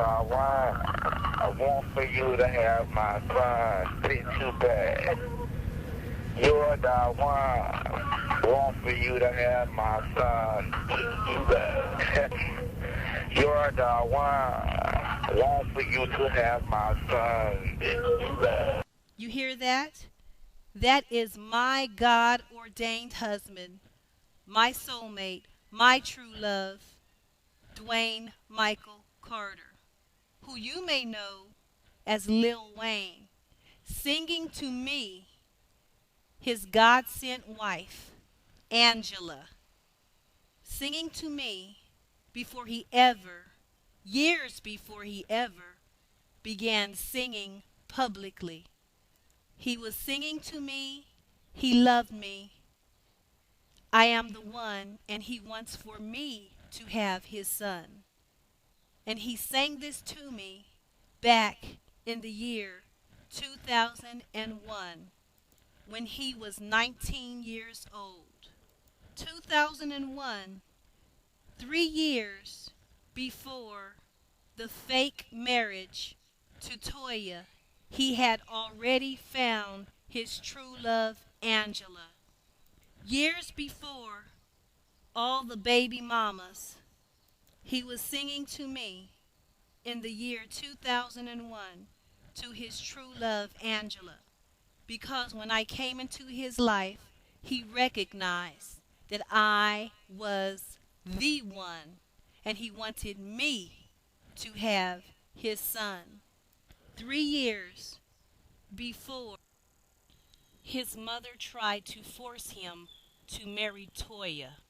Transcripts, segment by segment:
I want for you to have my son. It's too bad. You're the one. Want for you to have my son. It's too bad. You're the one. Want for you to have my son. It's too bad. You hear that? That is my God ordained husband, my soulmate, my true love, Dwayne Michael Carter, who you may know as Lil Wayne, singing to me, his God sent wife, Angela, singing to me before he ever, years before he ever, began singing publicly. He was singing to me, he loved me, I am the one, and he wants for me to have his son. And he sang this to me back in the year 2001 when he was 19 years old. 2001, 3 years before the fake marriage to Toya, he had already found his true love, Angela. Years before all the baby mamas, he was singing to me in the year 2001 to his true love, Angela, because when I came into his life, he recognized that I was the one, and he wanted me to have his son. 3 years before his mother tried to force him to marry Toya.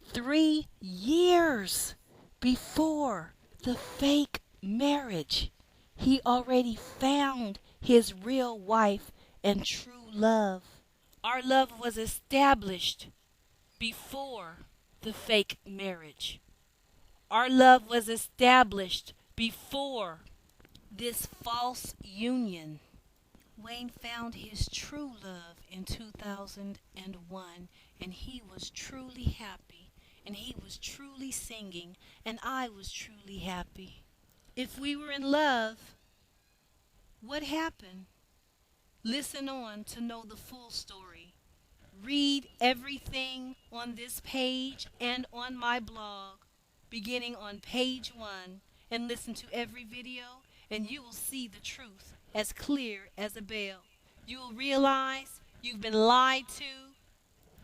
3 years before the fake marriage, he already found his real wife and true love. Our love was established before the fake marriage. Our love was established before this false union. Wayne found his true love in 2001, and he was truly happy, and he was truly singing, and I was truly happy. If we were in love, what happened? Listen on to know the full story. Read everything on this page and on my blog, beginning on page 1, and listen to every video, and you will see the truth as clear as a bell. You will realize you've been lied to.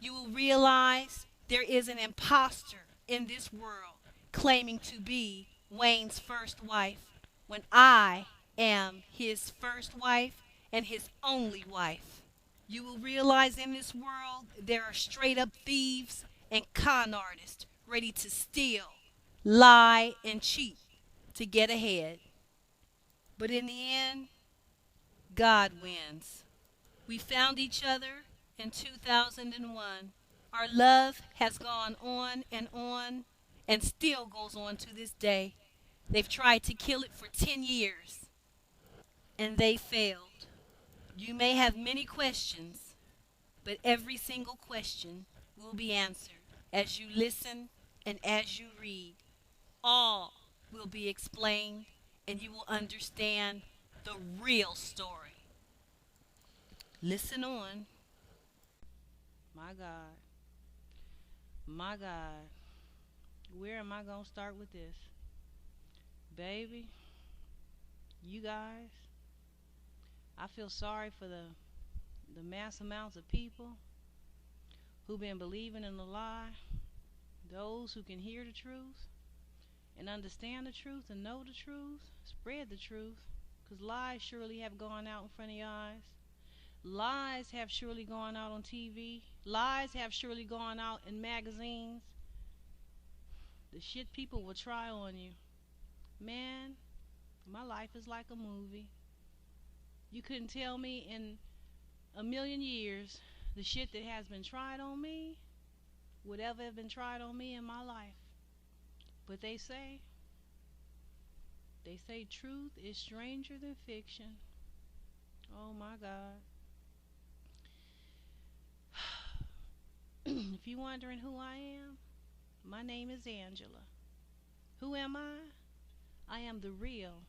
You will realize there is an imposter in this world claiming to be Wayne's first wife when I am his first wife and his only wife. You will realize in this world there are straight up thieves and con artists ready to steal, lie, and cheat to get ahead. But in the end, God wins. We found each other in 2001. Our love has gone on and still goes on to this day. They've tried to kill it for 10 years and they failed. You may have many questions, but every single question will be answered as you listen and as you read. All will be explained and you will understand the real story. Listen on. My God. My God. Where am I going to start with this? Baby, you guys, I feel sorry for the mass amounts of people who've been believing in the lie. Those who can hear the truth and understand the truth and know the truth, spread the truth, because lies surely have gone out in front of your eyes. Lies have surely gone out on TV. Lies have surely gone out in magazines. The shit people will try on you. Man, my life is like a movie. You couldn't tell me in a million years the shit that has been tried on me would ever have been tried on me in my life. But they say truth is stranger than fiction. Oh my God. If you're wondering who I am, my name is Angela. Who am I? I am the real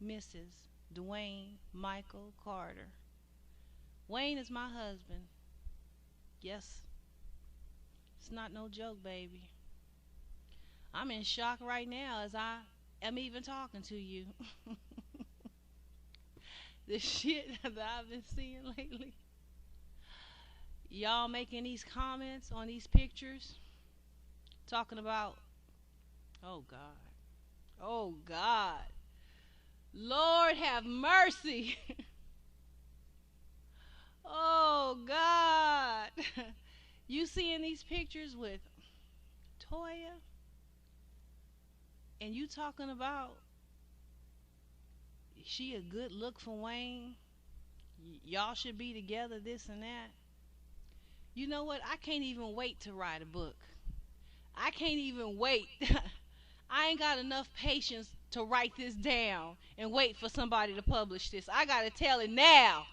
Mrs. Dwayne Michael Carter. Wayne is my husband. Yes, it's not no joke, baby. I'm in shock right now as I am even talking to you. The shit that I've been seeing lately. Y'all making these comments on these pictures, talking about, oh God, oh God, Lord have mercy. Oh God. You seeing these pictures with Toya and you talking about she a good look for Wayne? Y'all should be together, this and that. You know what? I can't even wait to write a book. I can't even wait. I ain't got enough patience to write this down and wait for somebody to publish this. I gotta tell it now.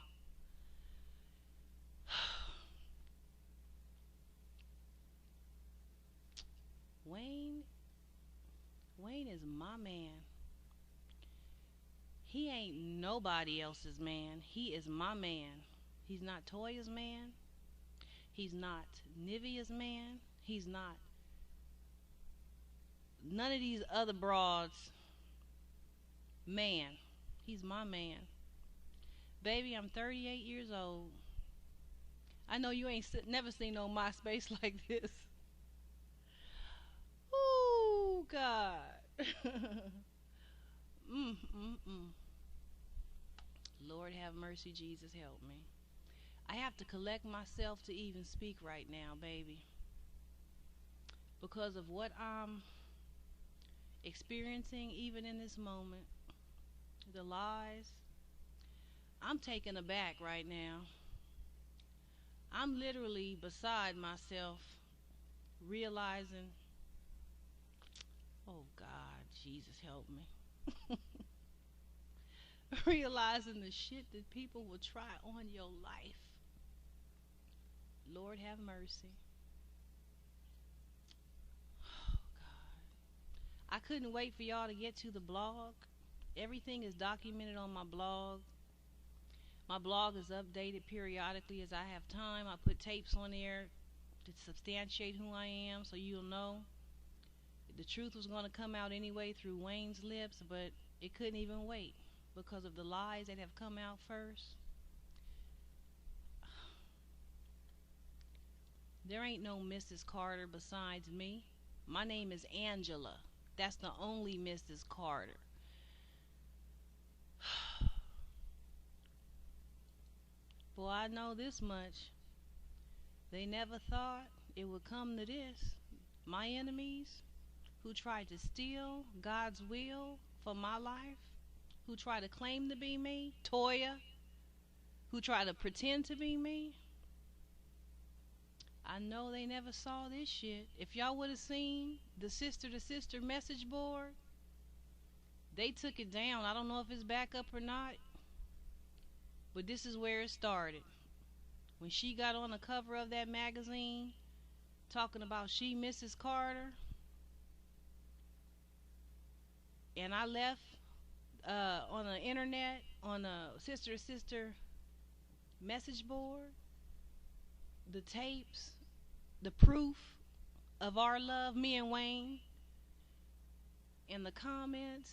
Wayne Wayne is my man. He ain't nobody else's man. He is my man. He's not Toya's man. He's not Nivea's man. He's not none of these other broads' man. He's my man. Baby, I'm 38 years old. I know you ain't never seen no MySpace like this. Ooh, God. mm, mm, mm. Lord have mercy, Jesus help me. I have to collect myself to even speak right now, baby. Because of what I'm experiencing even in this moment. The lies. I'm taken aback right now. I'm literally beside myself, realizing, oh God, Jesus help me. Realizing the shit that people will try on your life. Lord have mercy. Oh God. I couldn't wait for y'all to get to the blog. Everything is documented on my blog. My blog is updated periodically as I have time. I put tapes on there to substantiate who I am so you'll know. The truth was going to come out anyway through Wayne's lips, but it couldn't even wait because of the lies that have come out first. There ain't no Mrs. Carter besides me. My name is Angela. That's the only Mrs. Carter. Boy, I know this much. They never thought it would come to this. My enemies, who tried to steal God's will for my life, who tried to claim to be me, Toya, who tried to pretend to be me. I know they never saw this shit. If y'all would have seen the sister-to-sister message board, they took it down. I don't know if it's back up or not, but this is where it started. When she got on the cover of that magazine talking about she Mrs. Carter, and I left on the internet, on a sister-to-sister message board, the tapes, the proof of our love, me and Wayne, and the comments.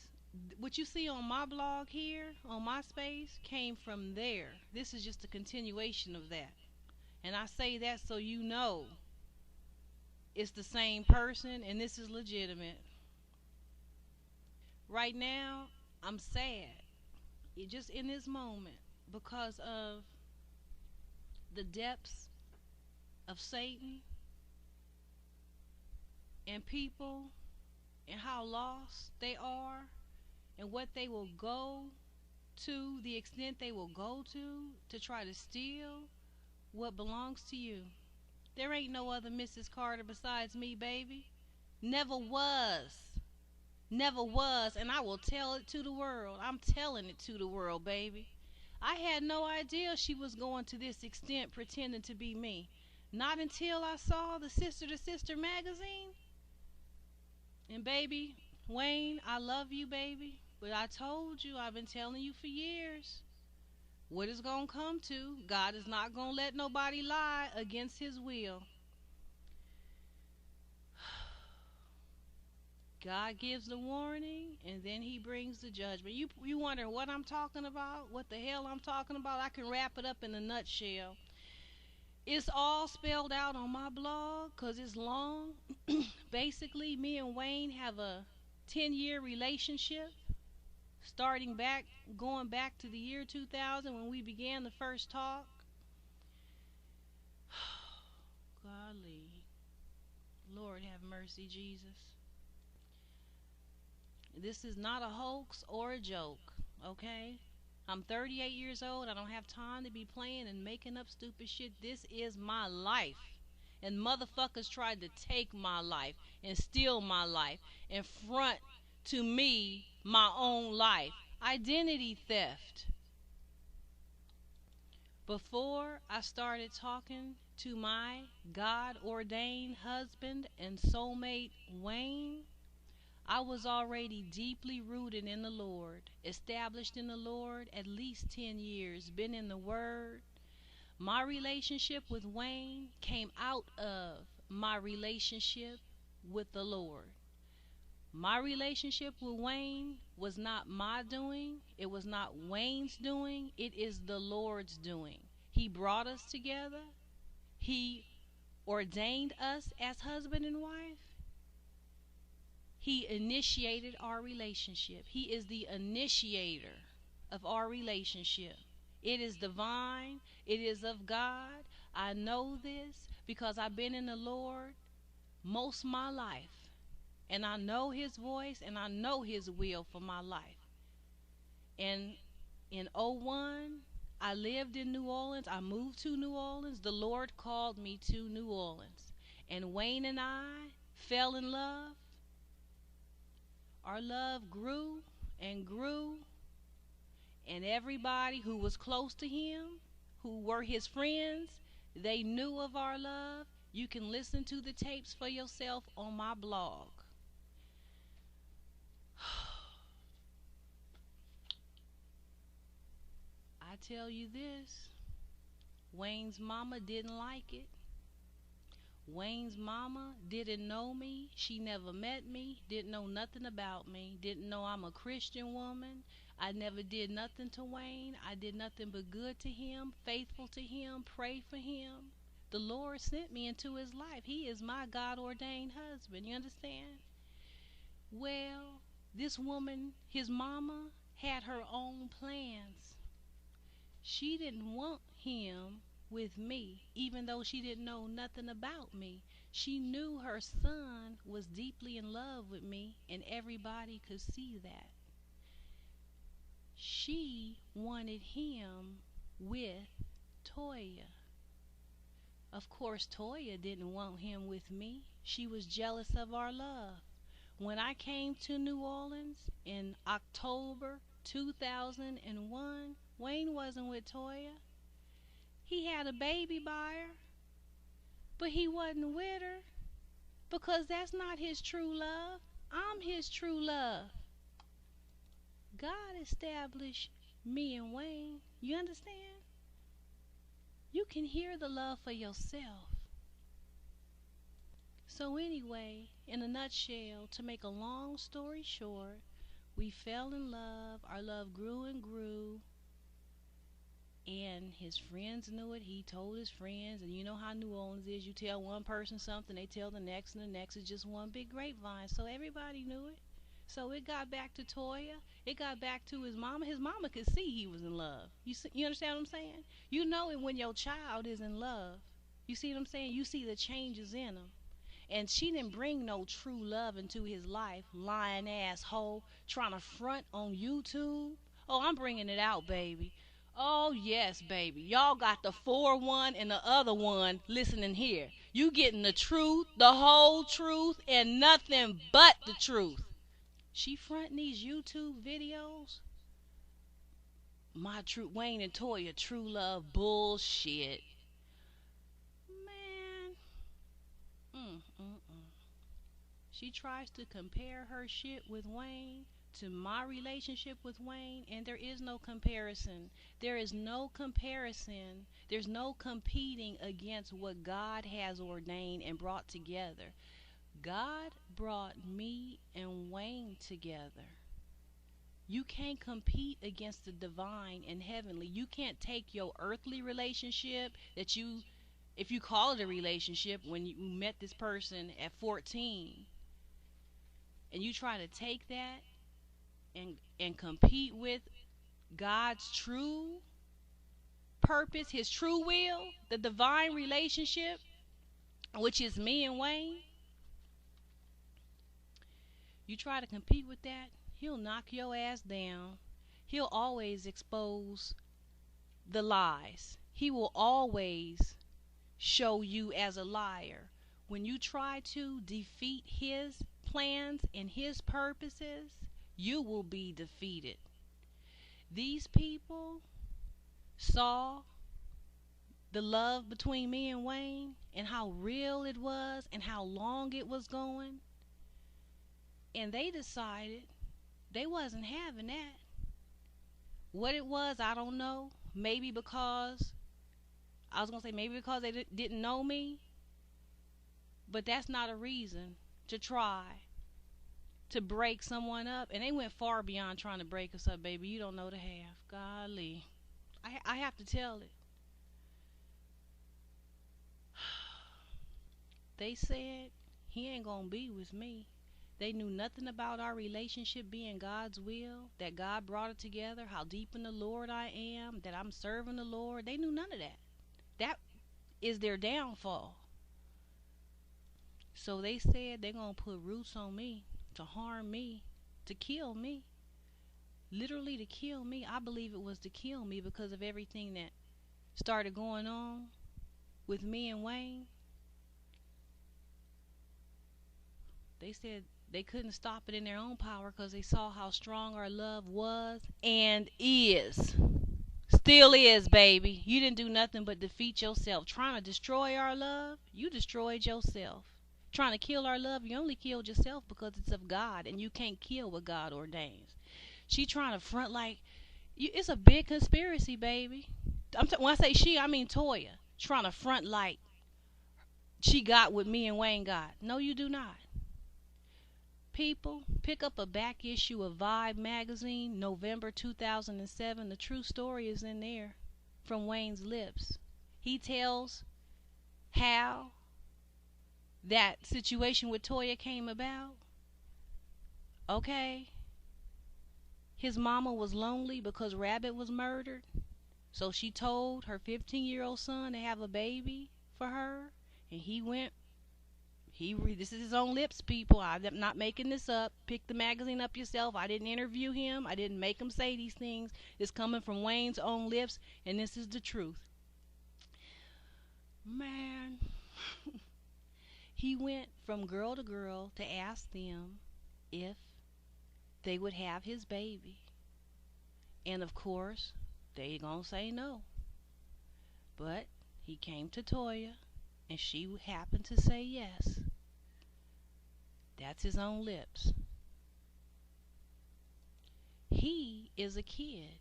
What you see on my blog here, on MySpace, came from there. This is just a continuation of that. And I say that so you know it's the same person and this is legitimate. Right now, I'm sad. Just in this moment, because of the depths of Satan and people and how lost they are and what they will go to, the extent they will go to try to steal what belongs to you. There ain't no other Mrs. Carter besides me, baby. Never was. Never was, and I will tell it to the world. I'm telling it to the world, baby. I had no idea she was going to this extent pretending to be me. Not until I saw the Sister to Sister magazine. And baby, Wayne, I love you, baby. But I told you, I've been telling you for years what it's going to come to. God is not going to let nobody lie against his will. God gives the warning, and then he brings the judgment. You wonder what I'm talking about? What the hell I'm talking about? I can wrap it up in a nutshell. It's all spelled out on my blog because it's long. Basically, me and Wayne have a 10-year relationship, going back to the year 2000 when we began the first talk. Golly. Lord have mercy, Jesus. This is not a hoax or a joke, okay? I'm 38 years old. I don't have time to be playing and making up stupid shit. This is my life. And motherfuckers tried to take my life and steal my life and front to me my own life. Identity theft. Before I started talking to my God ordained husband and soulmate Wayne, I was already deeply rooted in the Lord, established in the Lord at least 10 years, been in the Word. My relationship with Wayne came out of my relationship with the Lord. My relationship with Wayne was not my doing. It was not Wayne's doing. It is the Lord's doing. He brought us together. He ordained us as husband and wife. He initiated our relationship. He is the initiator of our relationship. It is divine. It is of God. I know this because I've been in the Lord most of my life. And I know his voice and I know his will for my life. And in '01, I lived in New Orleans. I moved to New Orleans. The Lord called me to New Orleans. And Wayne and I fell in love. Our love grew and grew, and everybody who was close to him, who were his friends, they knew of our love. You can listen to the tapes for yourself on my blog. I tell you this, Wayne's mama didn't like it. Wayne's mama didn't know me. She never met me, didn't know nothing about me, didn't know I'm a Christian woman. I never did nothing to Wayne. I did nothing but good to him, faithful to him, pray for him. The Lord sent me into his life. He is my God-ordained husband. You understand? Well, this woman, his mama, had her own plans. She didn't want him with me, even though she didn't know nothing about me. She knew her son was deeply in love with me, and everybody could see that. She wanted him with Toya. Of course, Toya didn't want him with me. She was jealous of our love. When I came to New Orleans in October 2001, Wayne wasn't with Toya. He had a baby by her, but he wasn't with her because that's not his true love. I'm his true love. God established me and Wayne. You understand? You can hear the love for yourself. So anyway, in a nutshell, to make a long story short, we fell in love. Our love grew and grew. And his friends knew it. He told his friends. And you know how New Orleans is. You tell one person something, they tell the next, and the next is just one big grapevine. So everybody knew it. So it got back to Toya. It got back to his mama. His mama could see he was in love. You understand what I'm saying? You know it when your child is in love. You see what I'm saying? You see the changes in him. And she didn't bring no true love into his life. Lying ass hoe trying to front on YouTube. Oh, I'm bringing it out, baby. Oh, yes, baby. Y'all got the 4-1 and the other one listening here. You getting the truth, the whole truth, and nothing but the truth. She fronting these YouTube videos. My true Wayne and Toya true love bullshit. Man. She tries to compare her shit with Wayne. to my relationship with Wayne, and there is no comparison. There is no comparison. There's no competing against what God has ordained and brought together. God brought me and Wayne together. You can't compete against the divine and heavenly. You can't take your earthly relationship that you, if you call it a relationship, when you met this person at 14, and you try to take that and compete with God's true purpose, his true will, the divine relationship, which is me and Wayne. You try to compete with that, he'll knock your ass down. He'll always expose the lies. He will always show you as a liar. When you try to defeat his plans and his purposes, you will be defeated. These people saw the love between me and Wayne and how real it was and how long it was going, and they decided they wasn't having that. What it was, I don't know. Maybe because maybe because they didn't know me, but that's not a reason to try to break someone up. And they went far beyond trying to break us up, baby. You don't know the half. Golly, I have to tell it. They said he ain't gonna be with me. They knew nothing about our relationship being God's will, that God brought it together, how deep in the Lord I am, that I'm serving the Lord. They knew none of that. That is their downfall. So they said they're going to put roots on me, to harm me, to kill me. Literally to kill me. I believe it was to kill me because of everything that started going on with me and Wayne. They said they couldn't stop it in their own power because they saw how strong our love was and is. Still is, baby. You didn't do nothing but defeat yourself. Trying to destroy our love, you destroyed yourself. Trying to kill our love, you only killed yourself because it's of God, and you can't kill what God ordains. She trying to front like, it's a big conspiracy, baby. When I say she, I mean Toya. Trying to front like she got what me and Wayne got. No, you do not. People, pick up a back issue of Vibe magazine, November 2007. The true story is in there from Wayne's lips. He tells how that situation with Toya came about. Okay. His mama was lonely because Rabbit was murdered. So she told her 15-year-old son to have a baby for her. And he went. This is his own lips, people. I'm not making this up. Pick the magazine up yourself. I didn't interview him. I didn't make him say these things. It's coming from Wayne's own lips, and this is the truth. Man, he went from girl to girl to ask them if they would have his baby. And of course, they gonna say no. But he came to Toya, and she happened to say yes. That's his own lips. He is a kid.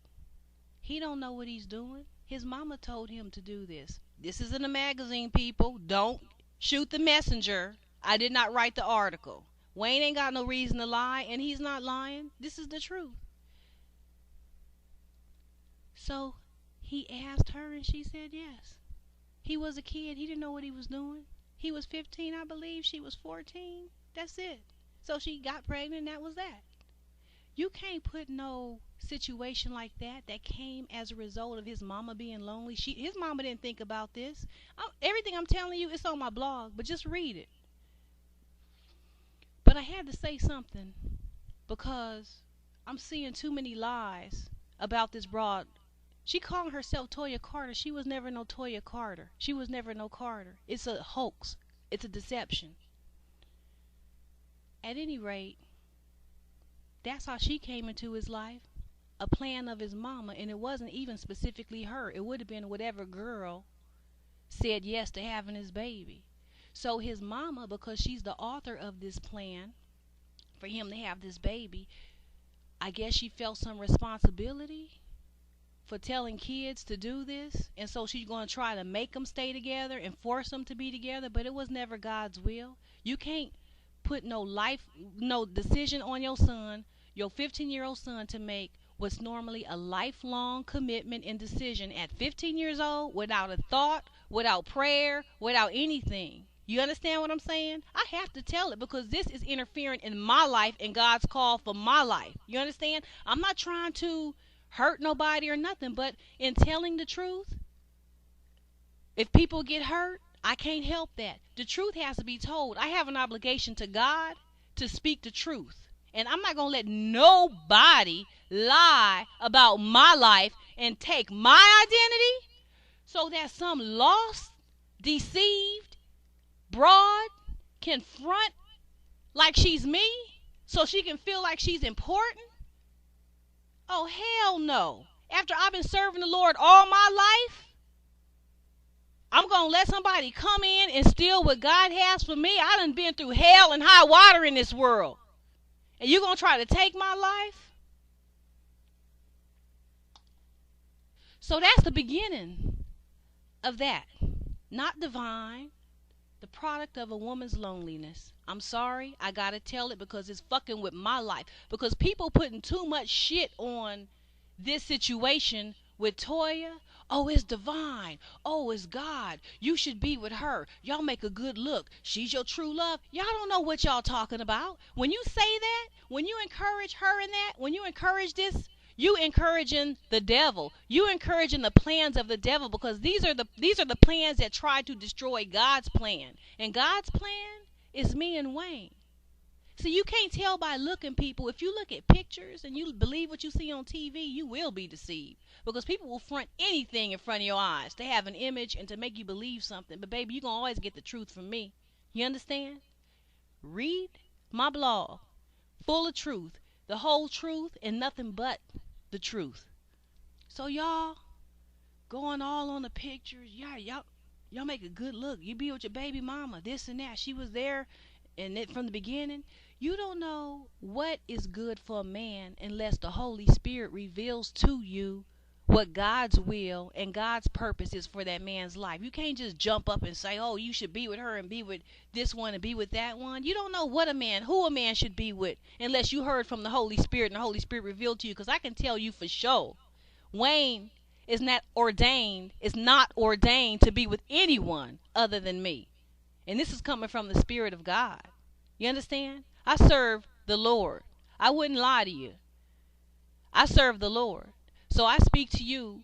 He don't know what he's doing. His mama told him to do this. This is in a magazine, people. Don't shoot the messenger. I did not write the article. Wayne ain't got no reason to lie, and he's not lying. This is the truth. So he asked her, and she said yes. He was a kid. He didn't know what he was doing. He was 15, I believe. She was 14. That's it. So she got pregnant, and that was that. You can't put no situation like that came as a result of his mama being lonely. His mama didn't think about this. Everything I'm telling you, it's on my blog, but just read it. But I had to say something because I'm seeing too many lies about this broad. She called herself Toya Carter. She was never no Toya Carter. She was never no Carter. It's a hoax. It's a deception. At any rate, that's how she came into his life. A plan of his mama, and it wasn't even specifically her. It would have been whatever girl said yes to having his baby. So his mama, because she's the author of this plan for him to have this baby, I guess she felt some responsibility for telling kids to do this, and so she's going to try to make them stay together and force them to be together, but it was never God's will. You can't put no decision on your son, your 15-year-old son, to make what's normally a lifelong commitment and decision at 15 years old without a thought, without prayer, without anything. You understand what I'm saying? I have to tell it because this is interfering in my life and God's call for my life. You understand? I'm not trying to hurt nobody or nothing, but in telling the truth, if people get hurt, I can't help that. The truth has to be told. I have an obligation to God to speak the truth. And I'm not going to let nobody lie about my life and take my identity so that some lost, deceived broad can front like she's me so she can feel like she's important. Oh, hell no. After I've been serving the Lord all my life, I'm going to let somebody come in and steal what God has for me? I done been through hell and high water in this world. And you're going to try to take my life? So that's the beginning of that. Not divine. The product of a woman's loneliness. I'm sorry, I gotta tell it because it's fucking with my life. Because people putting too much shit on this situation with Toya. Oh, it's divine. Oh, it's God. You should be with her. Y'all make a good look. She's your true love. Y'all don't know what y'all talking about. When you say that, when you encourage her in that, when you encourage this, you encouraging the devil. You encouraging the plans of the devil because these are the plans that try to destroy God's plan. And God's plan is me and Wayne. See, you can't tell by looking, people. If you look at pictures and you believe what you see on TV, you will be deceived. Because people will front anything in front of your eyes to have an image and to make you believe something. But baby, you're going to always get the truth from me. You understand? Read my blog. Full of truth. The whole truth and nothing but the truth. So y'all going all on the pictures. Y'all make a good look. You be with your baby mama, this and that. She was there and it from the beginning. You don't know what is good for a man unless the Holy Spirit reveals to you what God's will and God's purpose is for that man's life. You can't just jump up and say, oh, you should be with her and be with this one and be with that one. You don't know who a man should be with unless you heard from the Holy Spirit and the Holy Spirit revealed to you. Because I can tell you for sure, Wayne is not ordained to be with anyone other than me. And this is coming from the Spirit of God. You understand? I serve the Lord. I wouldn't lie to you. I serve the Lord. So I speak to you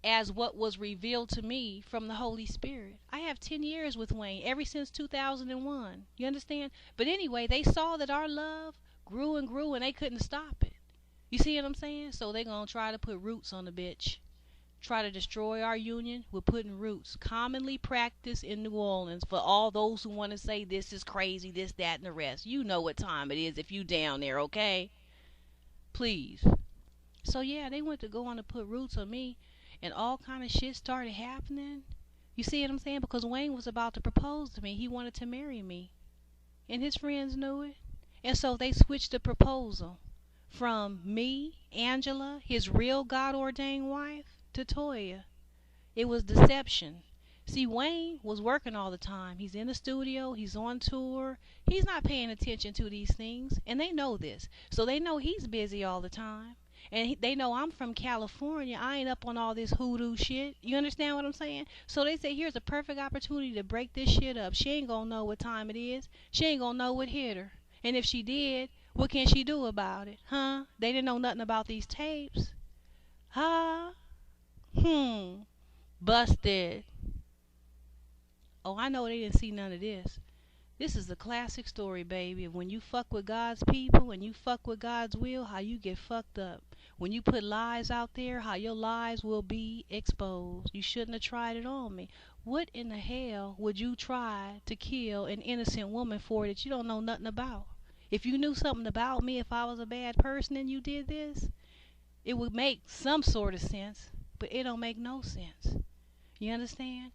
as what was revealed to me from the Holy Spirit. I have 10 years with Wayne, ever since 2001. You understand? But anyway, they saw that our love grew and grew and they couldn't stop it. You see what I'm saying? So they're going to try to put roots on the bitch. Try to destroy our union with putting roots. Commonly practiced in New Orleans for all those who want to say this is crazy, this, that, and the rest. You know what time it is if you down there, okay? Please. So yeah, they went to go on to put roots on me and all kind of shit started happening. You see what I'm saying? Because Wayne was about to propose to me. He wanted to marry me. And his friends knew it. And so they switched the proposal from me, Angela, his real God-ordained wife, to Toya. It was deception. See, Wayne was working all the time. He's in the studio. He's on tour. He's not paying attention to these things. And they know this. So they know he's busy all the time. And they know I'm from California. I ain't up on all this hoodoo shit. You understand what I'm saying? So they say, here's a perfect opportunity to break this shit up. She ain't gonna know what time it is. She ain't gonna know what hit her. And if she did, what can she do about it? Huh? They didn't know nothing about these tapes. Huh? Busted. Oh, I know they didn't see none of this. This is a classic story, baby. When you fuck with God's people and you fuck with God's will, how you get fucked up. When you put lies out there, how your lies will be exposed. You shouldn't have tried it on me. What in the hell would you try to kill an innocent woman for that you don't know nothing about? If you knew something about me, if I was a bad person and you did this, it would make some sort of sense, but it don't make no sense. You understand?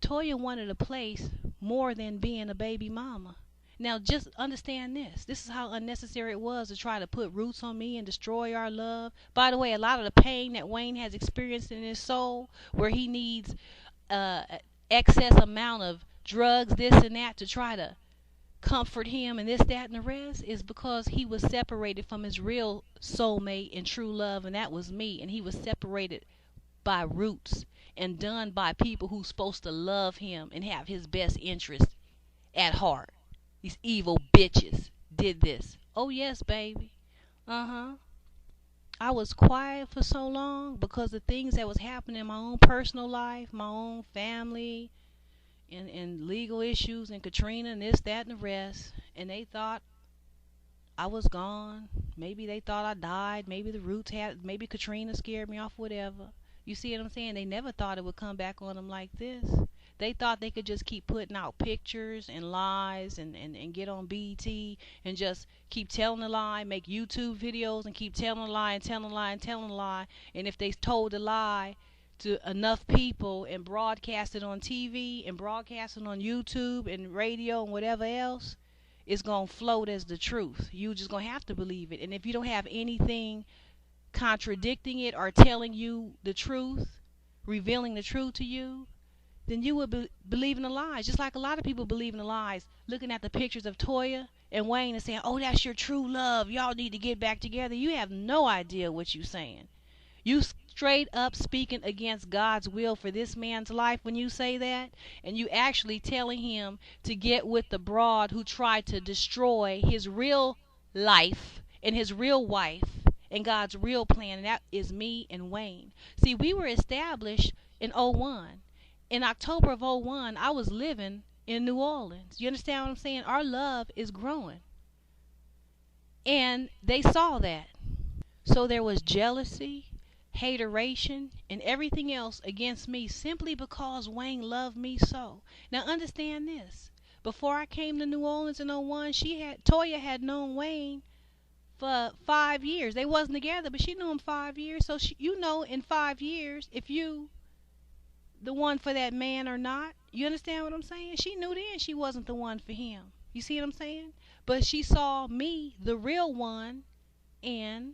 Toya wanted a place more than being a baby mama. Now, just understand this. This is how unnecessary it was to try to put roots on me and destroy our love. By the way, a lot of the pain that Wayne has experienced in his soul, where he needs uh, excess amount of drugs, this and that, to try to comfort him and this, that, and the rest, is because he was separated from his real soulmate and true love, and that was me. And he was separated by roots and done by people who's supposed to love him and have his best interest at heart. These evil bitches did this. Oh, yes, baby. Uh-huh. I was quiet for so long because the things that was happening in my own personal life, my own family, and legal issues, and Katrina, and this, that, and the rest. And they thought I was gone. Maybe they thought I died. Maybe the roots had, maybe Katrina scared me off, whatever. You see what I'm saying? They never thought it would come back on them like this. They thought they could just keep putting out pictures and lies and get on b.e.t. and just keep telling a lie, make YouTube videos and keep telling a lie and telling a lie and telling a lie. And if they told a lie to enough people and broadcast it on TV and broadcast it on YouTube and radio and whatever else, it's going to float as the truth. You just going to have to believe it. And if you don't have anything contradicting it or telling you the truth, revealing the truth to you, then you would believe in the lies. Just like a lot of people believe in the lies, looking at the pictures of Toya and Wayne and saying, oh, that's your true love. Y'all need to get back together. You have no idea what you're saying. You straight up speaking against God's will for this man's life when you say that, and you actually telling him to get with the broad who tried to destroy his real life and his real wife and God's real plan, and that is me and Wayne. See, we were established in '01. In October of '01, I was living in New Orleans. You understand what I'm saying? Our love is growing. And they saw that. So there was jealousy, hateration, and everything else against me simply because Wayne loved me so. Now understand this. Before I came to New Orleans in '01, Toya had known Wayne for 5 years. They wasn't together, but she knew him 5 years. So in 5 years, if you the one for that man or not. You understand what I'm saying? She knew then she wasn't the one for him. You see what I'm saying? But she saw me, the real one, and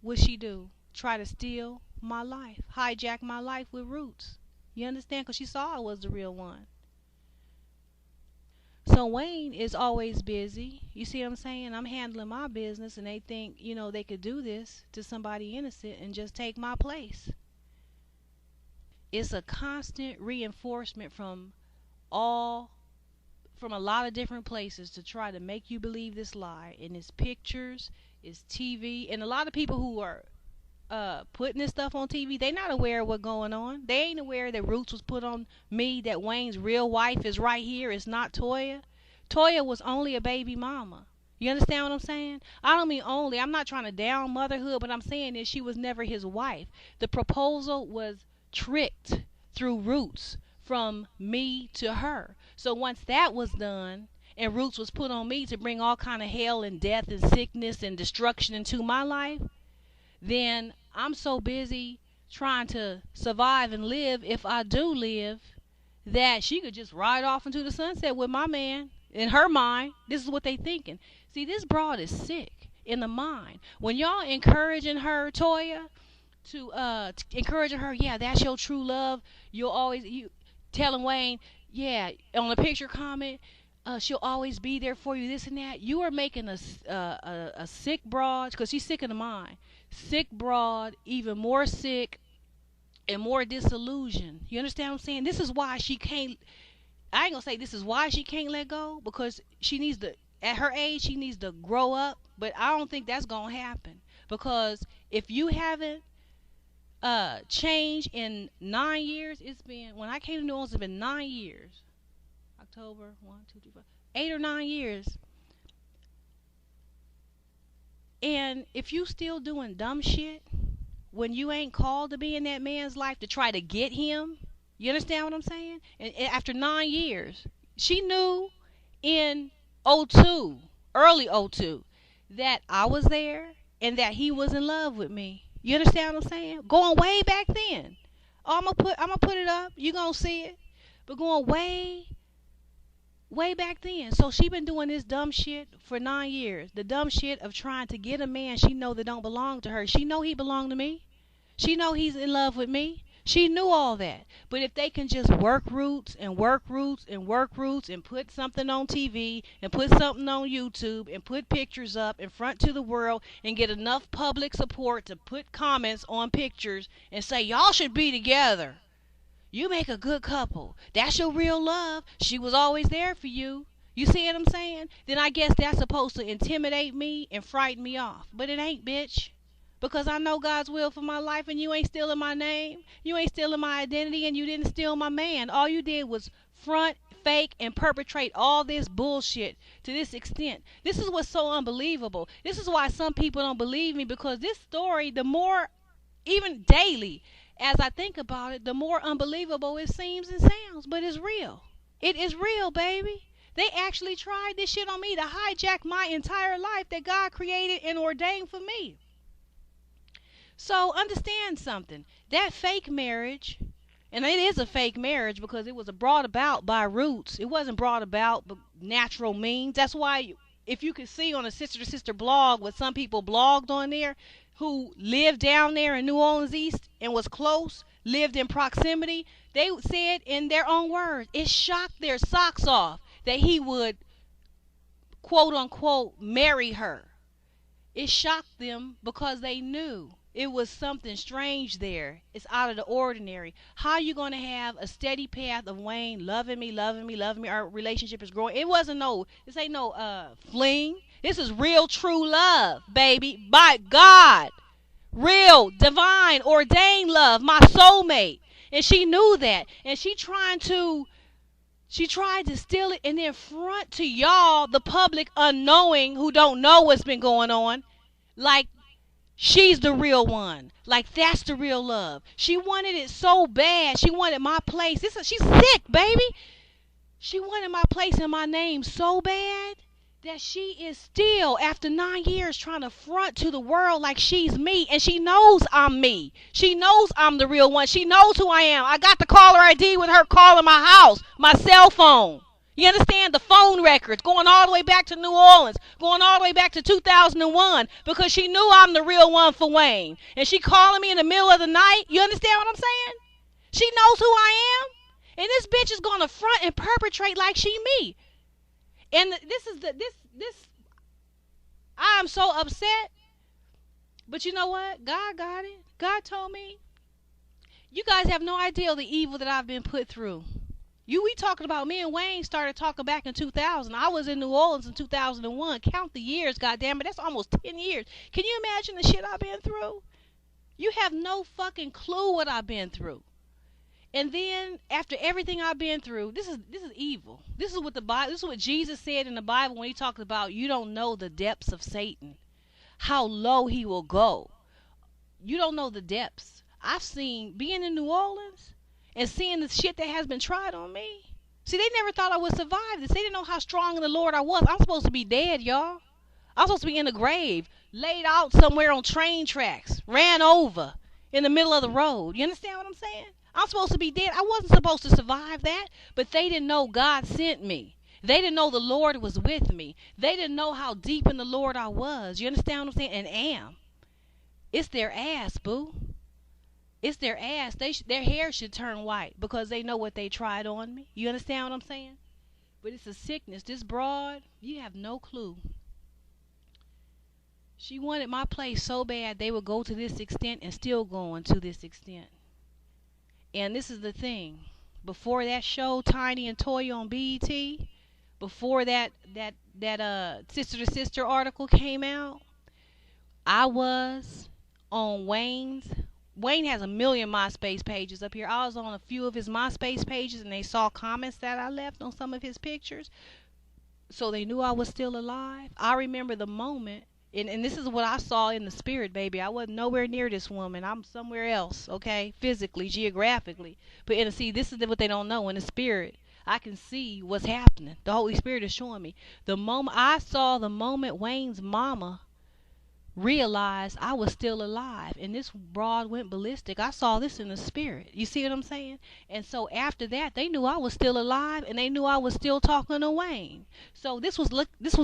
what she do? Try to steal my life, hijack my life with roots. You understand? Because she saw I was the real one. So Wayne is always busy. You see what I'm saying? I'm handling my business, and they think, they could do this to somebody innocent and just take my place. It's a constant reinforcement from a lot of different places to try to make you believe this lie. And it's pictures, it's TV, and a lot of people who are putting this stuff on TV, they not aware of what's going on. They ain't aware that Roots was put on me, that Wayne's real wife is right here. It's not Toya. Toya was only a baby mama. You understand what I'm saying? I don't mean only. I'm not trying to down motherhood, but I'm saying is she was never his wife. The proposal was tricked through Roots from me to her. So once that was done and Roots was put on me to bring all kind of hell and death and sickness and destruction into my life, then I'm so busy trying to survive and live, if I do live, that she could just ride off into the sunset with my man. In her mind, this is what they thinking. See, this broad is sick in the mind. When y'all encouraging her, Toya, to encouraging her, yeah, that's your true love. You telling Wayne, yeah, on a picture comment, she'll always be there for you, this and that. You are making a sick broad, because she's sick in the mind. Sick broad, even more sick and more disillusioned. You understand what I'm saying? This is why she can't. I ain't gonna say this is why she can't let go, because she needs to. At her age, she needs to grow up. But I don't think that's gonna happen, because if you haven't changed in 9 years, it's been, when I came to New Orleans, it's been 9 years. October 1, 2, 3, 4, 8 or 9 years. And if you still doing dumb shit when you ain't called to be in that man's life to try to get him, you understand what I'm saying? And after 9 years, she knew in '02, early '02, that I was there and that he was in love with me. You understand what I'm saying? Going way back then. Oh, I'm gonna put it up. You gonna see it. But going way Way back then. So she been doing this dumb shit for 9 years. The dumb shit of trying to get a man she know that don't belong to her. She know he belong to me. She know he's in love with me. She knew all that. But if they can just work roots and work roots and work roots and put something on TV and put something on YouTube and put pictures up in front to the world and get enough public support to put comments on pictures and say, y'all should be together. You make a good couple. That's your real love. She was always there for you. You see what I'm saying? Then I guess that's supposed to intimidate me and frighten me off. But it ain't, bitch. Because I know God's will for my life and you ain't stealing my name. You ain't stealing my identity and you didn't steal my man. All you did was front, fake, and perpetrate all this bullshit to this extent. This is what's so unbelievable. This is why some people don't believe me, because this story, the more, even daily, as I think about it, the more unbelievable it seems and sounds. But it's real. It is real, baby. They actually tried this shit on me to hijack my entire life that God created and ordained for me. So understand something. That fake marriage, and it is a fake marriage because it was brought about by roots. It wasn't brought about by natural means. That's why if you could see on a Sister to Sister blog what some people blogged on there who lived down there in New Orleans East and was close, lived in proximity, they said in their own words, it shocked their socks off that he would, quote unquote, marry her. It shocked them because they knew it was something strange there. It's out of the ordinary. How are you going to have a steady path of Wayne loving me, loving me, loving me? Our relationship is growing. This ain't no fling. This is real, true love, baby. By God. Real, divine, ordained love. My soulmate. And she knew that. And she tried to steal it and then front to y'all, the public unknowing who don't know what's been going on, like she's the real one. Like that's the real love. She wanted it so bad. She wanted my place. She's sick, baby. She wanted my place and my name so bad that she is still, after 9 years, trying to front to the world like she's me. And she knows I'm me. She knows I'm the real one. She knows who I am. I got the caller ID with her calling my house, my cell phone. You understand? The phone records going all the way back to New Orleans, going all the way back to 2001, because she knew I'm the real one for Wayne. And she calling me in the middle of the night. You understand what I'm saying? She knows who I am. And this bitch is going to front and perpetrate like she me. And I'm so upset. But you know what? God got it. God told me, you guys have no idea the evil that I've been put through. We talking about, me and Wayne started talking back in 2000. I was in New Orleans in 2001. Count the years, goddamn it. That's almost 10 years. Can you imagine the shit I've been through? You have no fucking clue what I've been through. And then after everything I've been through, this is evil. This is what Jesus said in the Bible when he talks about you don't know the depths of Satan, how low he will go. You don't know the depths. I've seen, being in New Orleans and seeing the shit that has been tried on me. See, they never thought I would survive this. They didn't know how strong in the Lord I was. I'm supposed to be dead, y'all. I'm supposed to be in the grave, laid out somewhere on train tracks, ran over in the middle of the road. You understand what I'm saying? I'm supposed to be dead. I wasn't supposed to survive that, but they didn't know God sent me. They didn't know the Lord was with me. They didn't know how deep in the Lord I was. You understand what I'm saying? And am. It's their ass, boo. It's their ass. Their hair should turn white because they know what they tried on me. You understand what I'm saying? But it's a sickness. This broad, you have no clue. She wanted my place so bad they would go to this extent and still going to this extent. And this is the thing. Before that show, Tiny and Toya on b.e.t., before that Sister to Sister article came out, I was on Wayne has 1 million MySpace pages up here. I was on a few of his MySpace pages, and they saw comments that I left on some of his pictures. So they knew I was still alive. I remember the moment. And this is what I saw in the spirit, baby. I wasn't nowhere near this woman. I'm somewhere else, okay? Physically, geographically. But see, this is what they don't know. In the spirit, I can see what's happening. The Holy Spirit is showing me. I saw the moment Wayne's mama realized I was still alive. And this broad went ballistic. I saw this in the spirit. You see what I'm saying? And so after that, they knew I was still alive, and they knew I was still talking to Wayne. So this was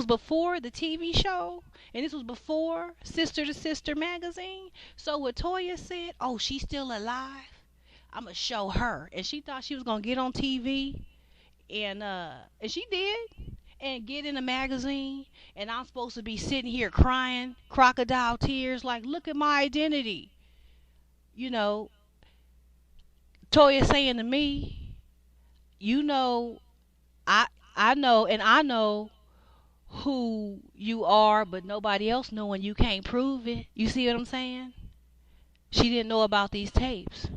before the TV show, and this was before Sister to Sister magazine. So what Toya said, oh, she's still alive, I'm gonna show her. And she thought she was gonna get on TV, and she did, and get in a magazine, and I'm supposed to be sitting here crying crocodile tears like, look at my identity. You know, Toya saying to me, you know, I I know, and I know who you are, but nobody else know, and you can't prove it. You see what I'm saying? She didn't know about these tapes.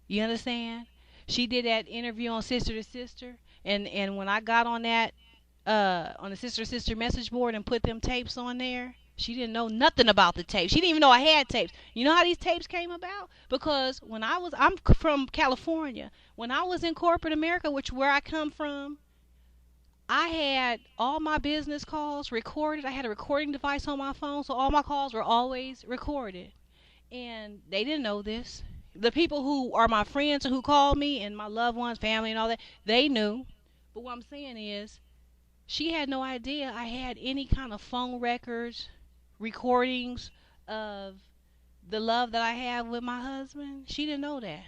You understand? She did that interview on Sister to Sister, and when I got on the Sister to Sister message board and put them tapes on there, she didn't know nothing about the tapes. She didn't even know I had tapes. You know how these tapes came about? Because I'm from California. When I was in corporate America, which where I come from, I had all my business calls recorded. I had a recording device on my phone, so all my calls were always recorded. And they didn't know this. The people who are my friends and who called me, and my loved ones, family and all that, they knew. But what I'm saying is, she had no idea I had any kind of phone records, recordings of the love that I have with my husband. She didn't know that.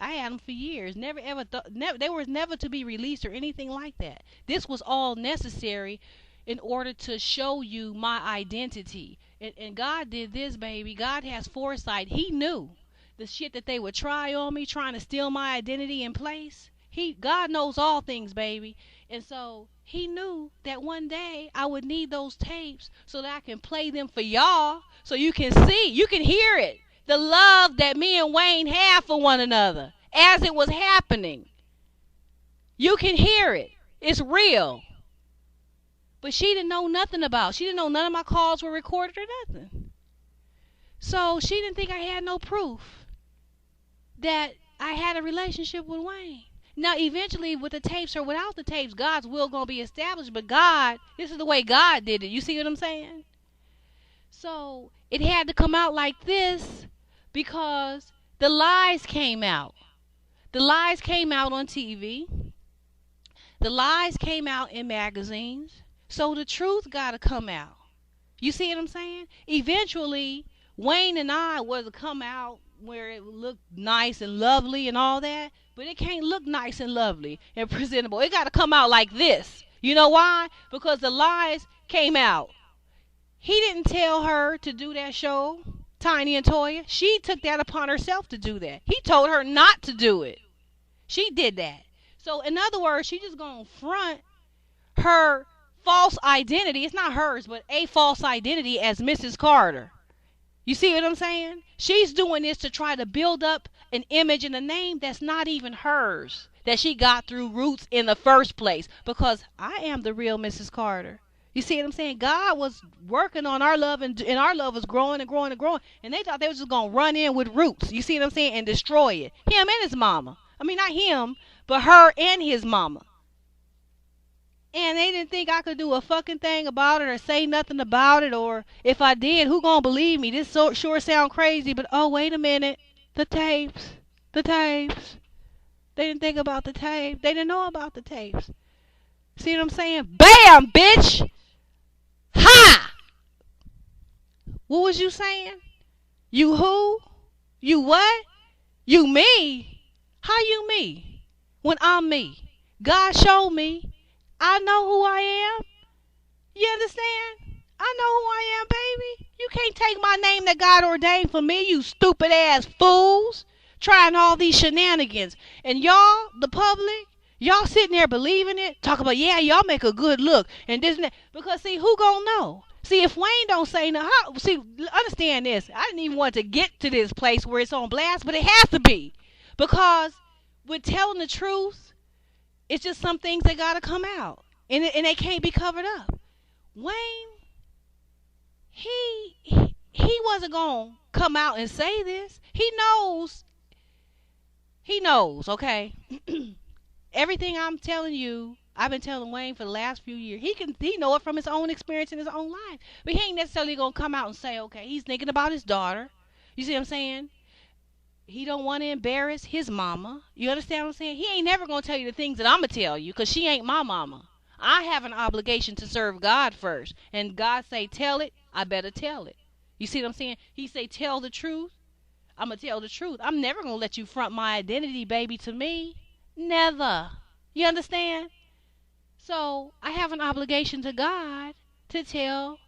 I had them for years. Never ever thought. They were never to be released or anything like that. This was all necessary in order to show you my identity. And God did this, baby. God has foresight. He knew the shit that they would try on me, trying to steal my identity in place. God knows all things, baby. And so he knew that one day I would need those tapes so that I can play them for y'all, so you can see, you can hear it. The love that me and Wayne have for one another as it was happening. You can hear it. It's real. But she didn't know nothing about it. She didn't know none of my calls were recorded or nothing. So she didn't think I had no proof that I had a relationship with Wayne. Now, eventually, with the tapes or without the tapes, God's will going to be established. But God, this is the way God did it. You see what I'm saying? So it had to come out like this because the lies came out. The lies came out on TV. The lies came out in magazines. So the truth got to come out. You see what I'm saying? Eventually, Wayne and I was to come out where it looked nice and lovely and all that. But it can't look nice and lovely and presentable. It got to come out like this. You know why? Because the lies came out. He didn't tell her to do that show, Tiny and Toya. She took that upon herself to do that. He told her not to do it. She did that. So, in other words, she just going to front her false identity. It's not hers, but a false identity as Mrs. Carter. You see what I'm saying? She's doing this to try to build up an image and a name that's not even hers, that she got through roots in the first place, because I am the real Mrs. Carter. You see what I'm saying? God was working on our love, and our love was growing and growing and growing, and they thought they were just going to run in with roots. You see what I'm saying? And destroy it. Him and his mama. I mean, not him, but her and his mama. And they didn't think I could do a fucking thing about it or say nothing about it, or if I did, who gonna believe me? This sure sound crazy, but oh, wait a minute. The tapes. The tapes. They didn't think about the tape. They didn't know about the tapes. See what I'm saying? Bam, bitch! Ha! What was you saying? You who? You what? You me? How you me? When I'm me. God showed me. I know who I am. You understand? I know who I am, baby. You can't take my name that God ordained for me, you stupid ass fools. Trying all these shenanigans. And y'all, the public, y'all sitting there believing it. Talk about, yeah, y'all make a good look. And this and that. Because, see, who gonna know? See, if Wayne don't say nothing, see, understand this. I didn't even want to get to this place where it's on blast, but it has to be. Because with telling the truth, it's just some things that gotta come out, and they can't be covered up. Wayne, he wasn't gonna come out and say this. He knows. Okay. Everything I'm telling you I've been telling Wayne for the last few years. He know it from his own experience in his own life. But he ain't necessarily gonna come out and say, okay, he's thinking about his daughter. You see what I'm saying? He don't want to embarrass his mama. You understand what I'm saying? He ain't never gonna tell you the things that I'ma tell you, cause she ain't my mama. I have an obligation to serve God first, and God say tell it, I better tell it. You see what I'm saying? He say tell the truth, I'ma tell the truth. I'm never gonna let you front my identity, baby, to me. Never. You understand? So I have an obligation to God to tell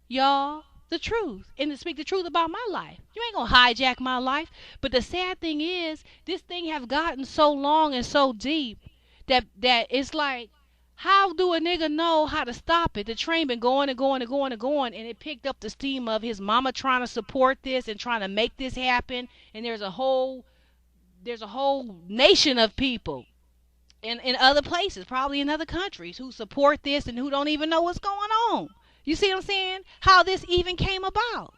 y'all the truth and to speak the truth about my life. You ain't gonna hijack my life. But the sad thing is, this thing have gotten so long and so deep that it's like, how do a nigga know how to stop it? The train been going and going and going and going, and it picked up the steam of his mama trying to support this and trying to make this happen. And there's a whole nation of people in other places, probably in other countries, who support this and who don't even know what's going on. You see what I'm saying? How this even came about.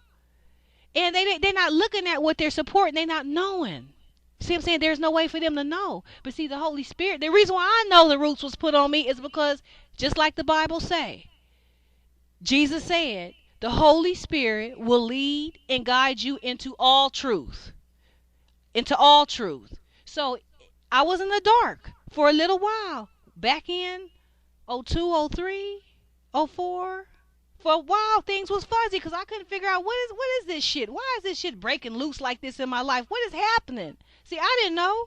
And they're not looking at what they're supporting. They're not knowing. See what I'm saying? There's no way for them to know. But see, the Holy Spirit, the reason why I know the roots was put on me is because, just like the Bible say, Jesus said, the Holy Spirit will lead and guide you into all truth. Into all truth. So I was in the dark for a little while. Back in 02, 03, 04. For a while, things was fuzzy because I couldn't figure out what is this shit? Why is this shit breaking loose like this in my life? What is happening? See, I didn't know.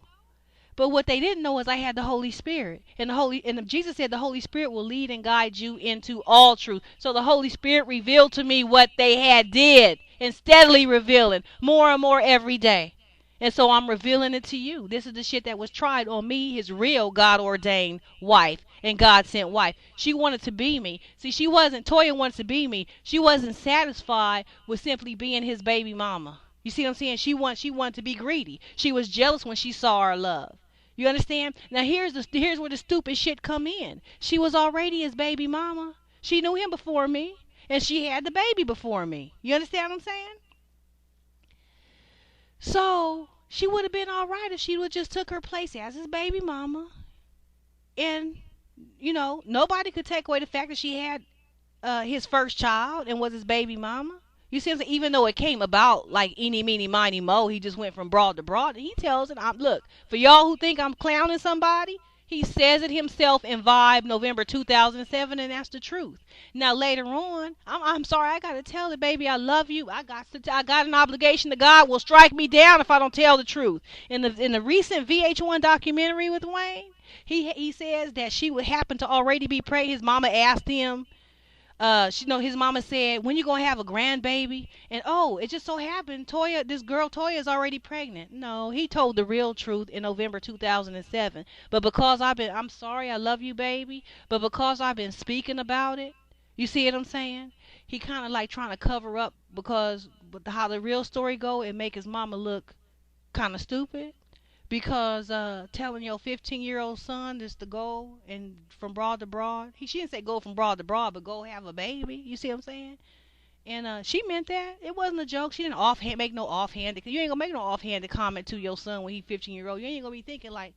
But what they didn't know is I had the Holy Spirit. And Jesus said the Holy Spirit will lead and guide you into all truth. So the Holy Spirit revealed to me what they had did, and steadily revealing more and more every day. And so I'm revealing it to you. This is the shit that was tried on me, his real God-ordained wife and God-sent wife. She wanted to be me. See, Toya wanted to be me. She wasn't satisfied with simply being his baby mama. You see what I'm saying? She wanted to be greedy. She was jealous when she saw our love. You understand? Now here's where the stupid shit come in. She was already his baby mama. She knew him before me, and she had the baby before me. You understand what I'm saying? So she would have been all right if she would just took her place as his baby mama. And, nobody could take away the fact that she had his first child and was his baby mama. You see what I'm saying? Even though it came about like eeny, meeny, miny, mo, he just went from broad to broad. And he tells it, look, for y'all who think I'm clowning somebody, he says it himself in Vibe November 2007, and that's the truth. Now later on, I'm sorry, I gotta tell it, baby, I love you. I got an obligation to God. Will strike me down if I don't tell the truth. In the recent VH1 documentary with Wayne, he says that she would happen to already be pregnant. His mama asked him. His mama said, when you gonna have a grandbaby? And it just so happened this girl Toya is already pregnant. No, he told the real truth in November 2007. But because I'm sorry, I love you, baby. But because I've been speaking about it, you see what I'm saying? He kind of like trying to cover up because how the real story go, it make his mama look kind of stupid. Because telling your 15-year-old son this to go and from broad to broad. She didn't say go from broad to broad, but go have a baby. You see what I'm saying? And she meant that. It wasn't a joke. She didn't make no offhanded. You ain't gonna make no offhanded comment to your son when he's 15-year-old. You ain't gonna be thinking like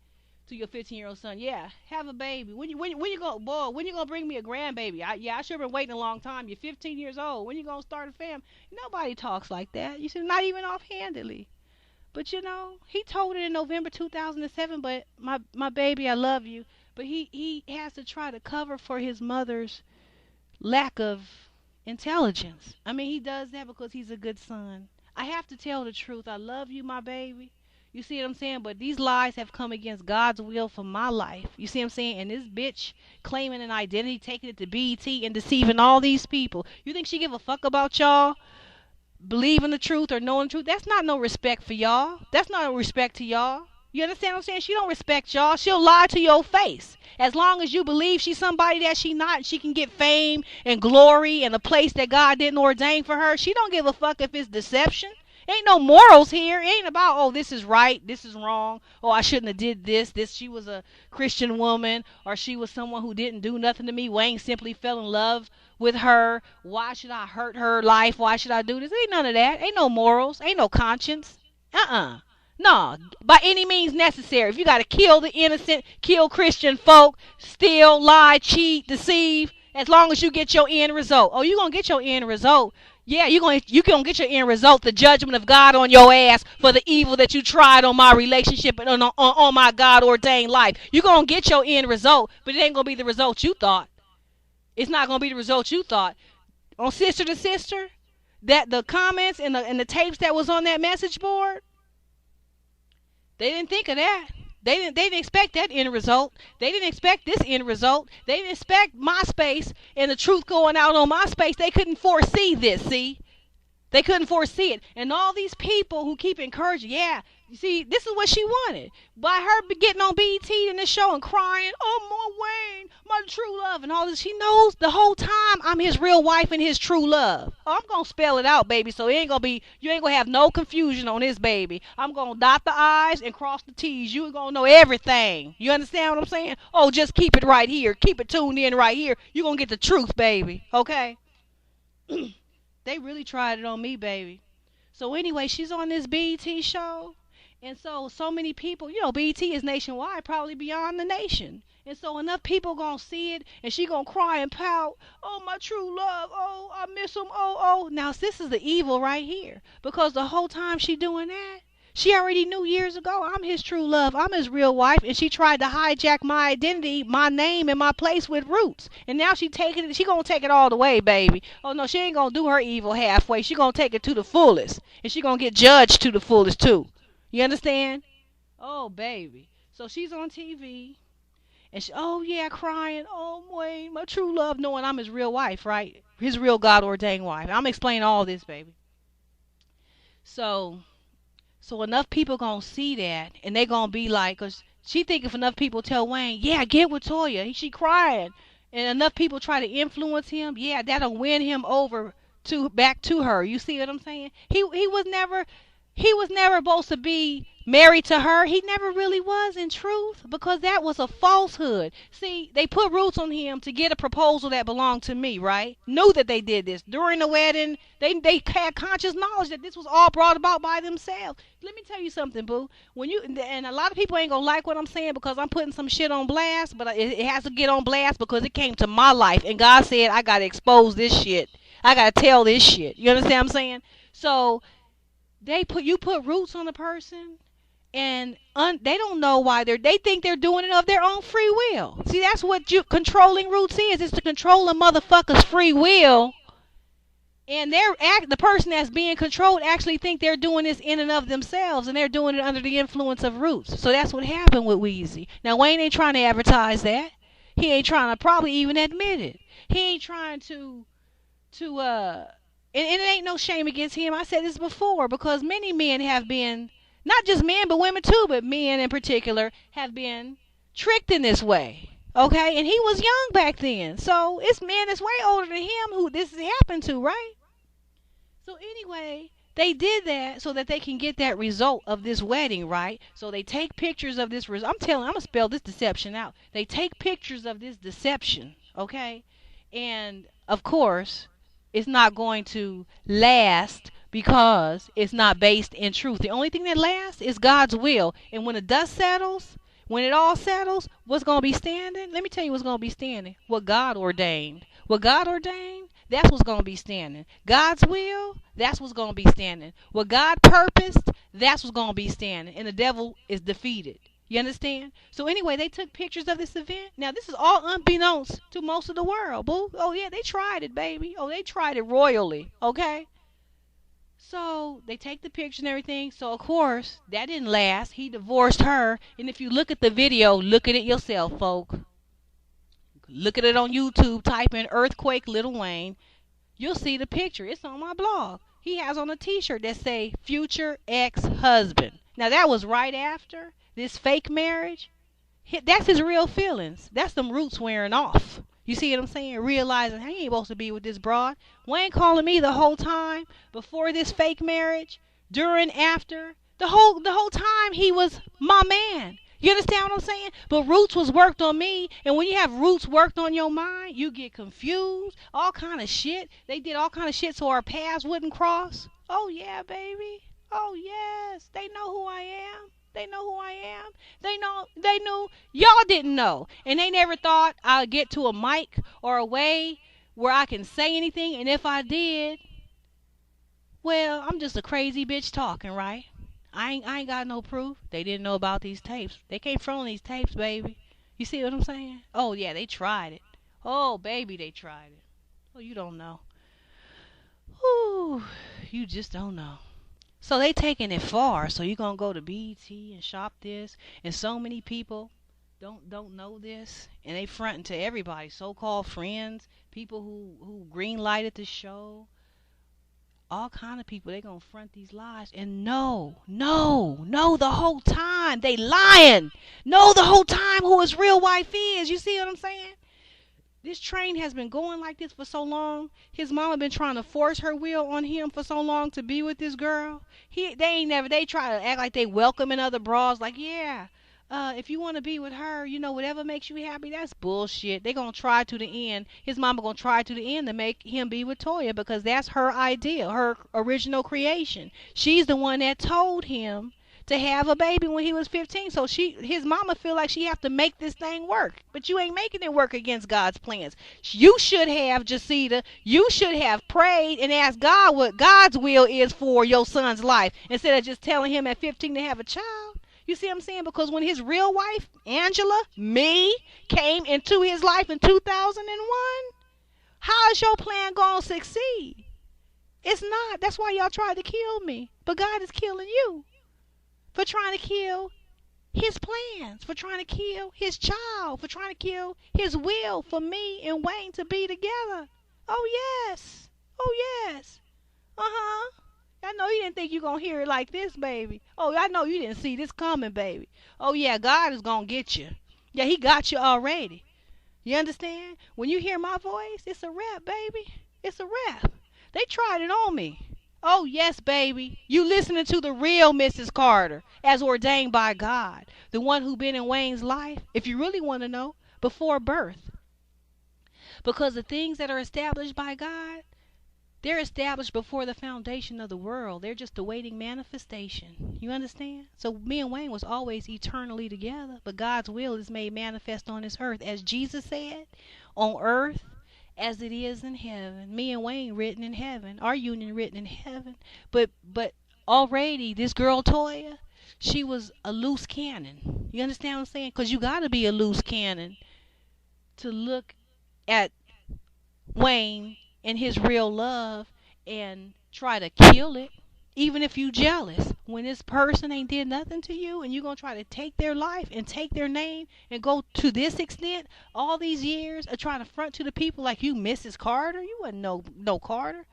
to your 15-year-old son, yeah, have a baby. When you gonna bring me a grandbaby? I should have been waiting a long time. You're 15 years old. When you gonna start a family? Nobody talks like that. You see, not even offhandedly. But he told it in November 2007, but my baby, I love you. But he has to try to cover for his mother's lack of intelligence. I mean, he does that because he's a good son. I have to tell the truth. I love you, my baby. You see what I'm saying? But these lies have come against God's will for my life. You see what I'm saying? And this bitch claiming an identity, taking it to b.e.t. and deceiving all these people. You think she give a fuck about y'all? Believing the truth or knowing the truth, that's not no respect for y'all. That's not no respect to y'all. You understand what I'm saying? She don't respect y'all. She'll lie to your face. As long as you believe she's somebody that she not, and she can get fame and glory and a place that God didn't ordain for her, she don't give a fuck if it's deception. Ain't no morals here. It ain't about, this is right, this is wrong. I shouldn't have did this. She was a Christian woman, or she was someone who didn't do nothing to me. Wayne simply fell in love with her. Why should I hurt her life? Why should I do this? Ain't none of that. Ain't no morals. Ain't no conscience. Uh-uh. No, by any means necessary. If you got to kill the innocent, kill Christian folk, steal, lie, cheat, deceive, as long as you get your end result. Oh, you gonna get your end result. Yeah, you gonna get your end result, the judgment of God on your ass for the evil that you tried on my relationship and on my God ordained life. You gonna get your end result, but it ain't gonna be the result you thought. It's not gonna be the result you thought. On sister to sister, that the comments and the tapes that was on that message board, they didn't think of that. They didn't expect that end result. They didn't expect this end result. They didn't expect MySpace and the truth going out on MySpace. They couldn't foresee this, see? They couldn't foresee it. And all these people who keep encouraging, yeah, you see, this is what she wanted. By her getting on b.e.t. in this show and crying, oh, my Wayne, my true love, and all this, she knows the whole time I'm his real wife and his true love. Oh, I'm going to spell it out, baby, so you ain't going to have no confusion on this, baby. I'm going to dot the I's and cross the T's. You going to know everything. You understand what I'm saying? Oh, just keep it right here. Keep it tuned in right here. You're going to get the truth, baby, okay? They really tried it on me, baby. So anyway, she's on this b.e.t. show. And so many people, b.e.t. is nationwide, probably beyond the nation. And so enough people gonna see it, and she gonna cry and pout, oh, my true love, oh, I miss him, oh, oh. Now, this is the evil right here. Because the whole time she doing that, she already knew years ago I'm his true love. I'm his real wife. And she tried to hijack my identity, my name, and my place with Roots. And now she going to take it all the way, baby. Oh, no, she ain't going to do her evil halfway. She going to take it to the fullest. And she going to get judged to the fullest, too. You understand? Oh, baby. So she's on TV. And oh, yeah, crying. Oh, Wayne, my true love. Knowing I'm his real wife, right? His real God-ordained wife. I'm explaining all this, baby. So enough people gonna see that, and they gonna be like, cause she think if enough people tell Wayne, yeah, get with Toya, she crying, and enough people try to influence him, yeah, that'll win him over back to her. You see what I'm saying? He was never supposed to be married to her. He never really was, in truth, because that was a falsehood. See, they put Roots on him to get a proposal that belonged to me, right? Knew that they did this during the wedding. They had conscious knowledge that this was all brought about by themselves. Let me tell you something, boo. And a lot of people ain't gonna like what I'm saying because I'm putting some shit on blast, but it has to get on blast because it came to my life, and God said I gotta expose this shit. I gotta tell this shit. You understand what I'm saying? So you put Roots on a person, and they don't know why they think they're doing it of their own free will. See, that's what controlling Roots is. It's to control a motherfucker's free will, and the person that's being controlled actually think they're doing this in and of themselves, and they're doing it under the influence of Roots. So that's what happened with Weezy. Now Wayne ain't trying to advertise that. He ain't trying to probably even admit it. He ain't trying to and it ain't no shame against him. I said this before, because many men have been, not just men, but women too, but men in particular, have been tricked in this way. Okay? And he was young back then. So it's men that's way older than him who this has happened to, right? So anyway, they did that so that they can get that result of this wedding, right? So they take pictures of this result. I'm going to spell this deception out. They take pictures of this deception, okay? And, of course, it's not going to last because it's not based in truth. The only thing that lasts is God's will. And when the dust settles, when it all settles, what's going to be standing? Let me tell you what's going to be standing. What God ordained. What God ordained, that's what's going to be standing. God's will, that's what's going to be standing. What God purposed, that's what's going to be standing. And the devil is defeated. You understand? So anyway, they took pictures of this event. Now, this is all unbeknownst to most of the world, boo. Oh, yeah, they tried it, baby. Oh, they tried it royally, okay? So they take the picture and everything. So, of course, that didn't last. He divorced her. And if you look at the video, look at it yourself, folk. Look at it on YouTube. Type in Earthquake Lil Wayne. You'll see the picture. It's on my blog. He has on a t-shirt that say future ex-husband. Now, that was right after this fake marriage. That's his real feelings. That's them Roots wearing off. You see what I'm saying? Realizing he ain't supposed to be with this broad. Wayne calling me the whole time before this fake marriage, during, after. The whole time he was my man. You understand what I'm saying? But Roots was worked on me, and when you have Roots worked on your mind, you get confused, all kind of shit. They did all kind of shit so our paths wouldn't cross. Oh yeah, baby. Oh yeah. yes, they know who I am. They know who I am. They knew y'all didn't know. And they never thought I'd get to a mic or a way where I can say anything, and if I did, well, I'm just a crazy bitch talking, right? I ain't got no proof. They didn't know about these tapes. They came from these tapes, baby. You see what I'm saying? Oh yeah, they tried it. Oh baby, they tried it. Oh, you don't know. Whew, you just don't know. So they taking it far. So you gonna go to b.e.t. and shop this, and so many people don't know this, and they fronting to everybody, so-called friends, people who green lighted the show, all kind of people. They gonna front these lies, and no, the whole time they lying. No, the whole time who his real wife is. You see what I'm saying? This train has been going like this for so long. His mama been trying to force her will on him for so long to be with this girl. They try to act like they welcoming other bras, like, yeah, if you want to be with her, whatever makes you happy, that's bullshit. They gonna try to the end. His mama gonna try to the end to make him be with Toya, because that's her idea, her original creation. She's the one that told him to have a baby when he was 15. So his mama feel like she have to make this thing work. But you ain't making it work against God's plans. You should have, Jacita, you should have prayed and asked God what God's will is for your son's life, instead of just telling him at 15 to have a child. You see what I'm saying? Because when his real wife, Angela, me, came into his life in 2001, how is your plan going to succeed? It's not. That's why y'all tried to kill me. But God is killing you for trying to kill his plans, for trying to kill his child, for trying to kill his will for me and Wayne to be together. Oh, yes. Oh, yes. Uh-huh. I know you didn't think you going to hear it like this, baby. Oh, I know you didn't see this coming, baby. Oh, yeah, God is going to get you. Yeah, he got you already. You understand? When you hear my voice, it's a rap, baby. It's a rap. They tried it on me. Oh, yes, baby. You listening to the real Mrs. Carter, as ordained by God. The one who been in Wayne's life, if you really want to know, before birth. Because the things that are established by God, they're established before the foundation of the world. They're just awaiting manifestation. You understand? So me and Wayne was always eternally together, but God's will is made manifest on this earth. As Jesus said, on earth as it is in heaven. Me and Wayne written in heaven. Our union written in heaven. But already this girl Toya, she was a loose cannon. You understand what I'm saying? Because you got to be a loose cannon to look at Wayne and his real love and try to kill it, even if you jealous. When this person ain't did nothing to you and you gonna try to take their life and take their name and go to this extent, all these years of trying to front to the people like you Mrs. Carter. You wasn't no Carter.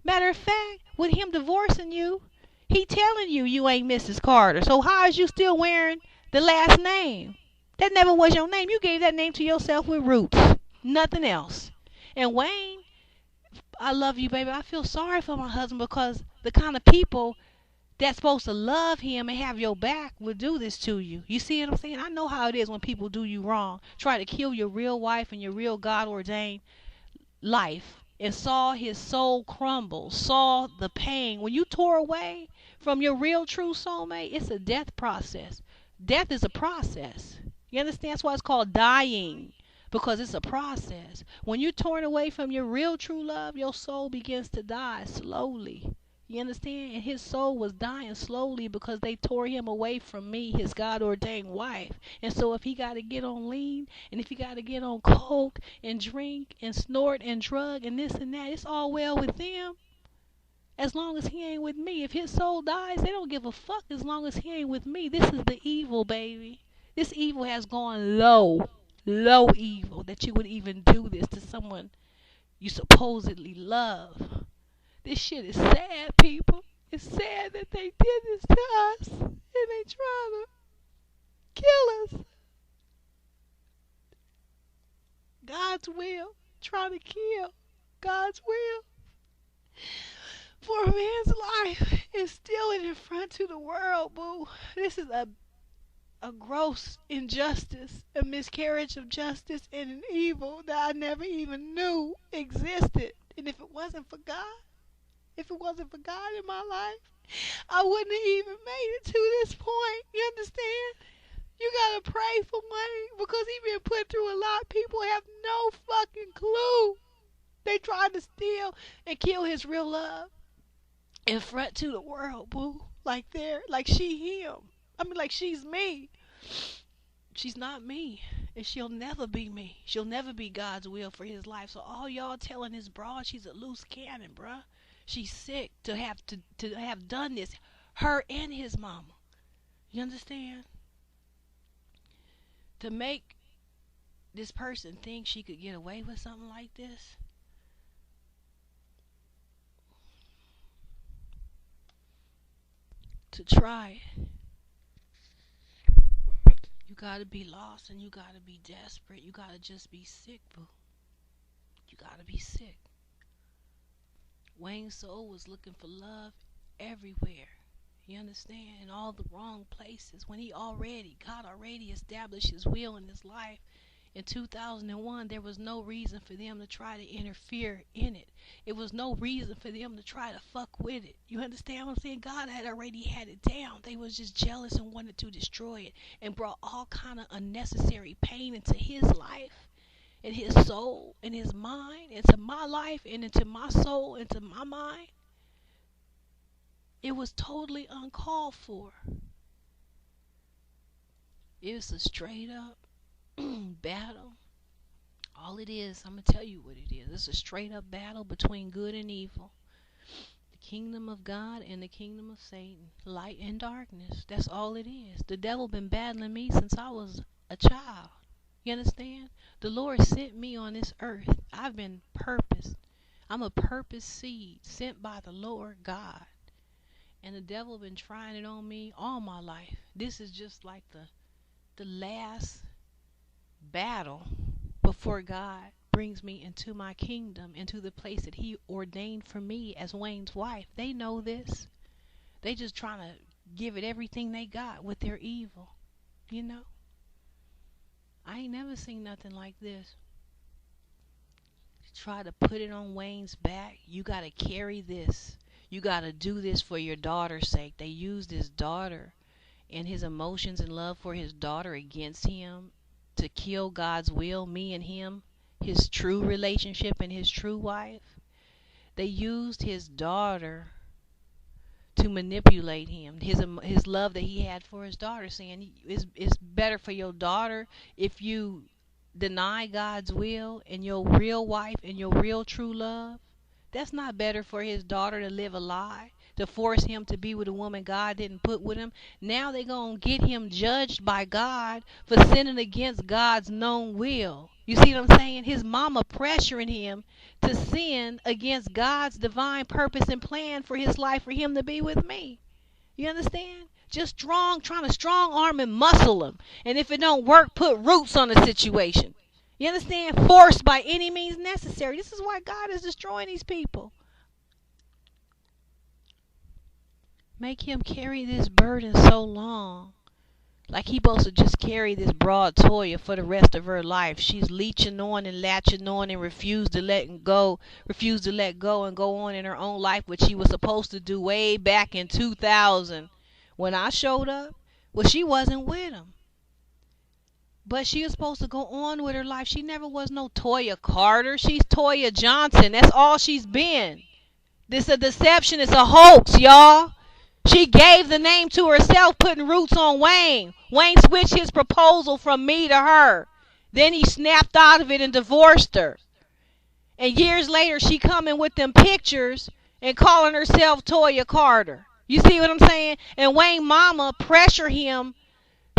Matter of fact, with him divorcing you, he telling you ain't Mrs. Carter. So how is you still wearing the last name? That never was your name. You gave that name to yourself with roots, nothing else. And Wayne, I love you, baby. I feel sorry for my husband, because the kind of people that's supposed to love him and have your back would do this to you. You see what I'm saying? I know how it is when people do you wrong. Try to kill your real wife and your real God-ordained life, and saw his soul crumble, saw the pain. When you tore away from your real true soulmate, it's a death process. Death is a process. You understand? That's why it's called dying, because it's a process. When you're torn away from your real true love, your soul begins to die slowly. You understand? And his soul was dying slowly because they tore him away from me, his God-ordained wife. And so if he got to get on lean, and if he got to get on coke and drink and snort and drug and this and that, it's all well with them, as long as he ain't with me. If his soul dies, they don't give a fuck as long as he ain't with me. This is the evil, baby. This evil has gone low evil, that you would even do this to someone you supposedly love. This shit is sad, people. It's sad that they did this to us, and they trying to kill us. God's will, trying to kill God's will for a man's life, and stealing in front to the world, boo. This is a gross injustice, a miscarriage of justice, and an evil that I never even knew existed. And if it wasn't for God, If it wasn't for God in my life, I wouldn't have even made it to this point. You understand? You gotta pray for Wayne because he been put through a lot. People have no fucking clue. They tried to steal and kill his real love in front to the world, boo. Like she him. I mean, like she's me. She's not me, and she'll never be me. She'll never be God's will for his life. So all y'all telling this broad, she's a loose cannon, bruh. She's sick to have done this. Her and his mama. You understand? To make this person think she could get away with something like this. To try it. You gotta be lost and you gotta be desperate. You gotta just be sick, boo. You gotta be sick. Wayne's soul was looking for love everywhere. You understand? In all the wrong places. When God already established his will in his life. In 2001, there was no reason for them to try to interfere in it. It was no reason for them to try to fuck with it. You understand what I'm saying? God had already had it down. They was just jealous and wanted to destroy it and brought all kind of unnecessary pain into his life and his soul and his mind, into my life and into my soul, into my mind. It was totally uncalled for. It was a straight up battle. All it is, I'm going to tell you what it is. It's a straight up battle between good and evil. The kingdom of God and the kingdom of Satan. Light and darkness. That's all it is. The devil been battling me since I was a child. You understand? The Lord sent me on this earth. I've been purposed. I'm a purpose seed sent by the Lord God. And the devil been trying it on me all my life. This is just like the last battle before God brings me into my kingdom, into the place that he ordained for me as Wayne's wife. They know this. They just trying to give it everything they got with their evil. You know? I ain't never seen nothing like this. Try to put it on Wayne's back. You got to carry this. You got to do this for your daughter's sake. They used his daughter and his emotions and love for his daughter against him to kill God's will, me and him, his true relationship and his true wife. They used his daughter to manipulate him, his love that he had for his daughter, saying it's better for your daughter if you deny God's will and your real wife and your real true love. That's not better for his daughter to live a lie, to force him to be with a woman God didn't put with him. Now they're going to get him judged by God for sinning against God's known will. You see what I'm saying? His mama pressuring him to sin against God's divine purpose and plan for his life, for him to be with me. You understand? Just trying to strong arm and muscle him. And if it don't work, put roots on the situation. You understand? Forced by any means necessary. This is why God is destroying these people. Make him carry this burden so long. Like he supposed to just carry this broad Toya for the rest of her life. She's leeching on and latching on and refused to let go and go on in her own life, what she was supposed to do way back in 2000 when I showed up. Well, she wasn't with him. But she was supposed to go on with her life. She never was no Toya Carter. She's Toya Johnson. That's all she's been. This a deception. It's a hoax, y'all. She gave the name to herself, putting roots on Wayne. Wayne switched his proposal from me to her. Then he snapped out of it and divorced her. And years later, she coming with them pictures and calling herself Toya Carter. You see what I'm saying? And Wayne mama pressure him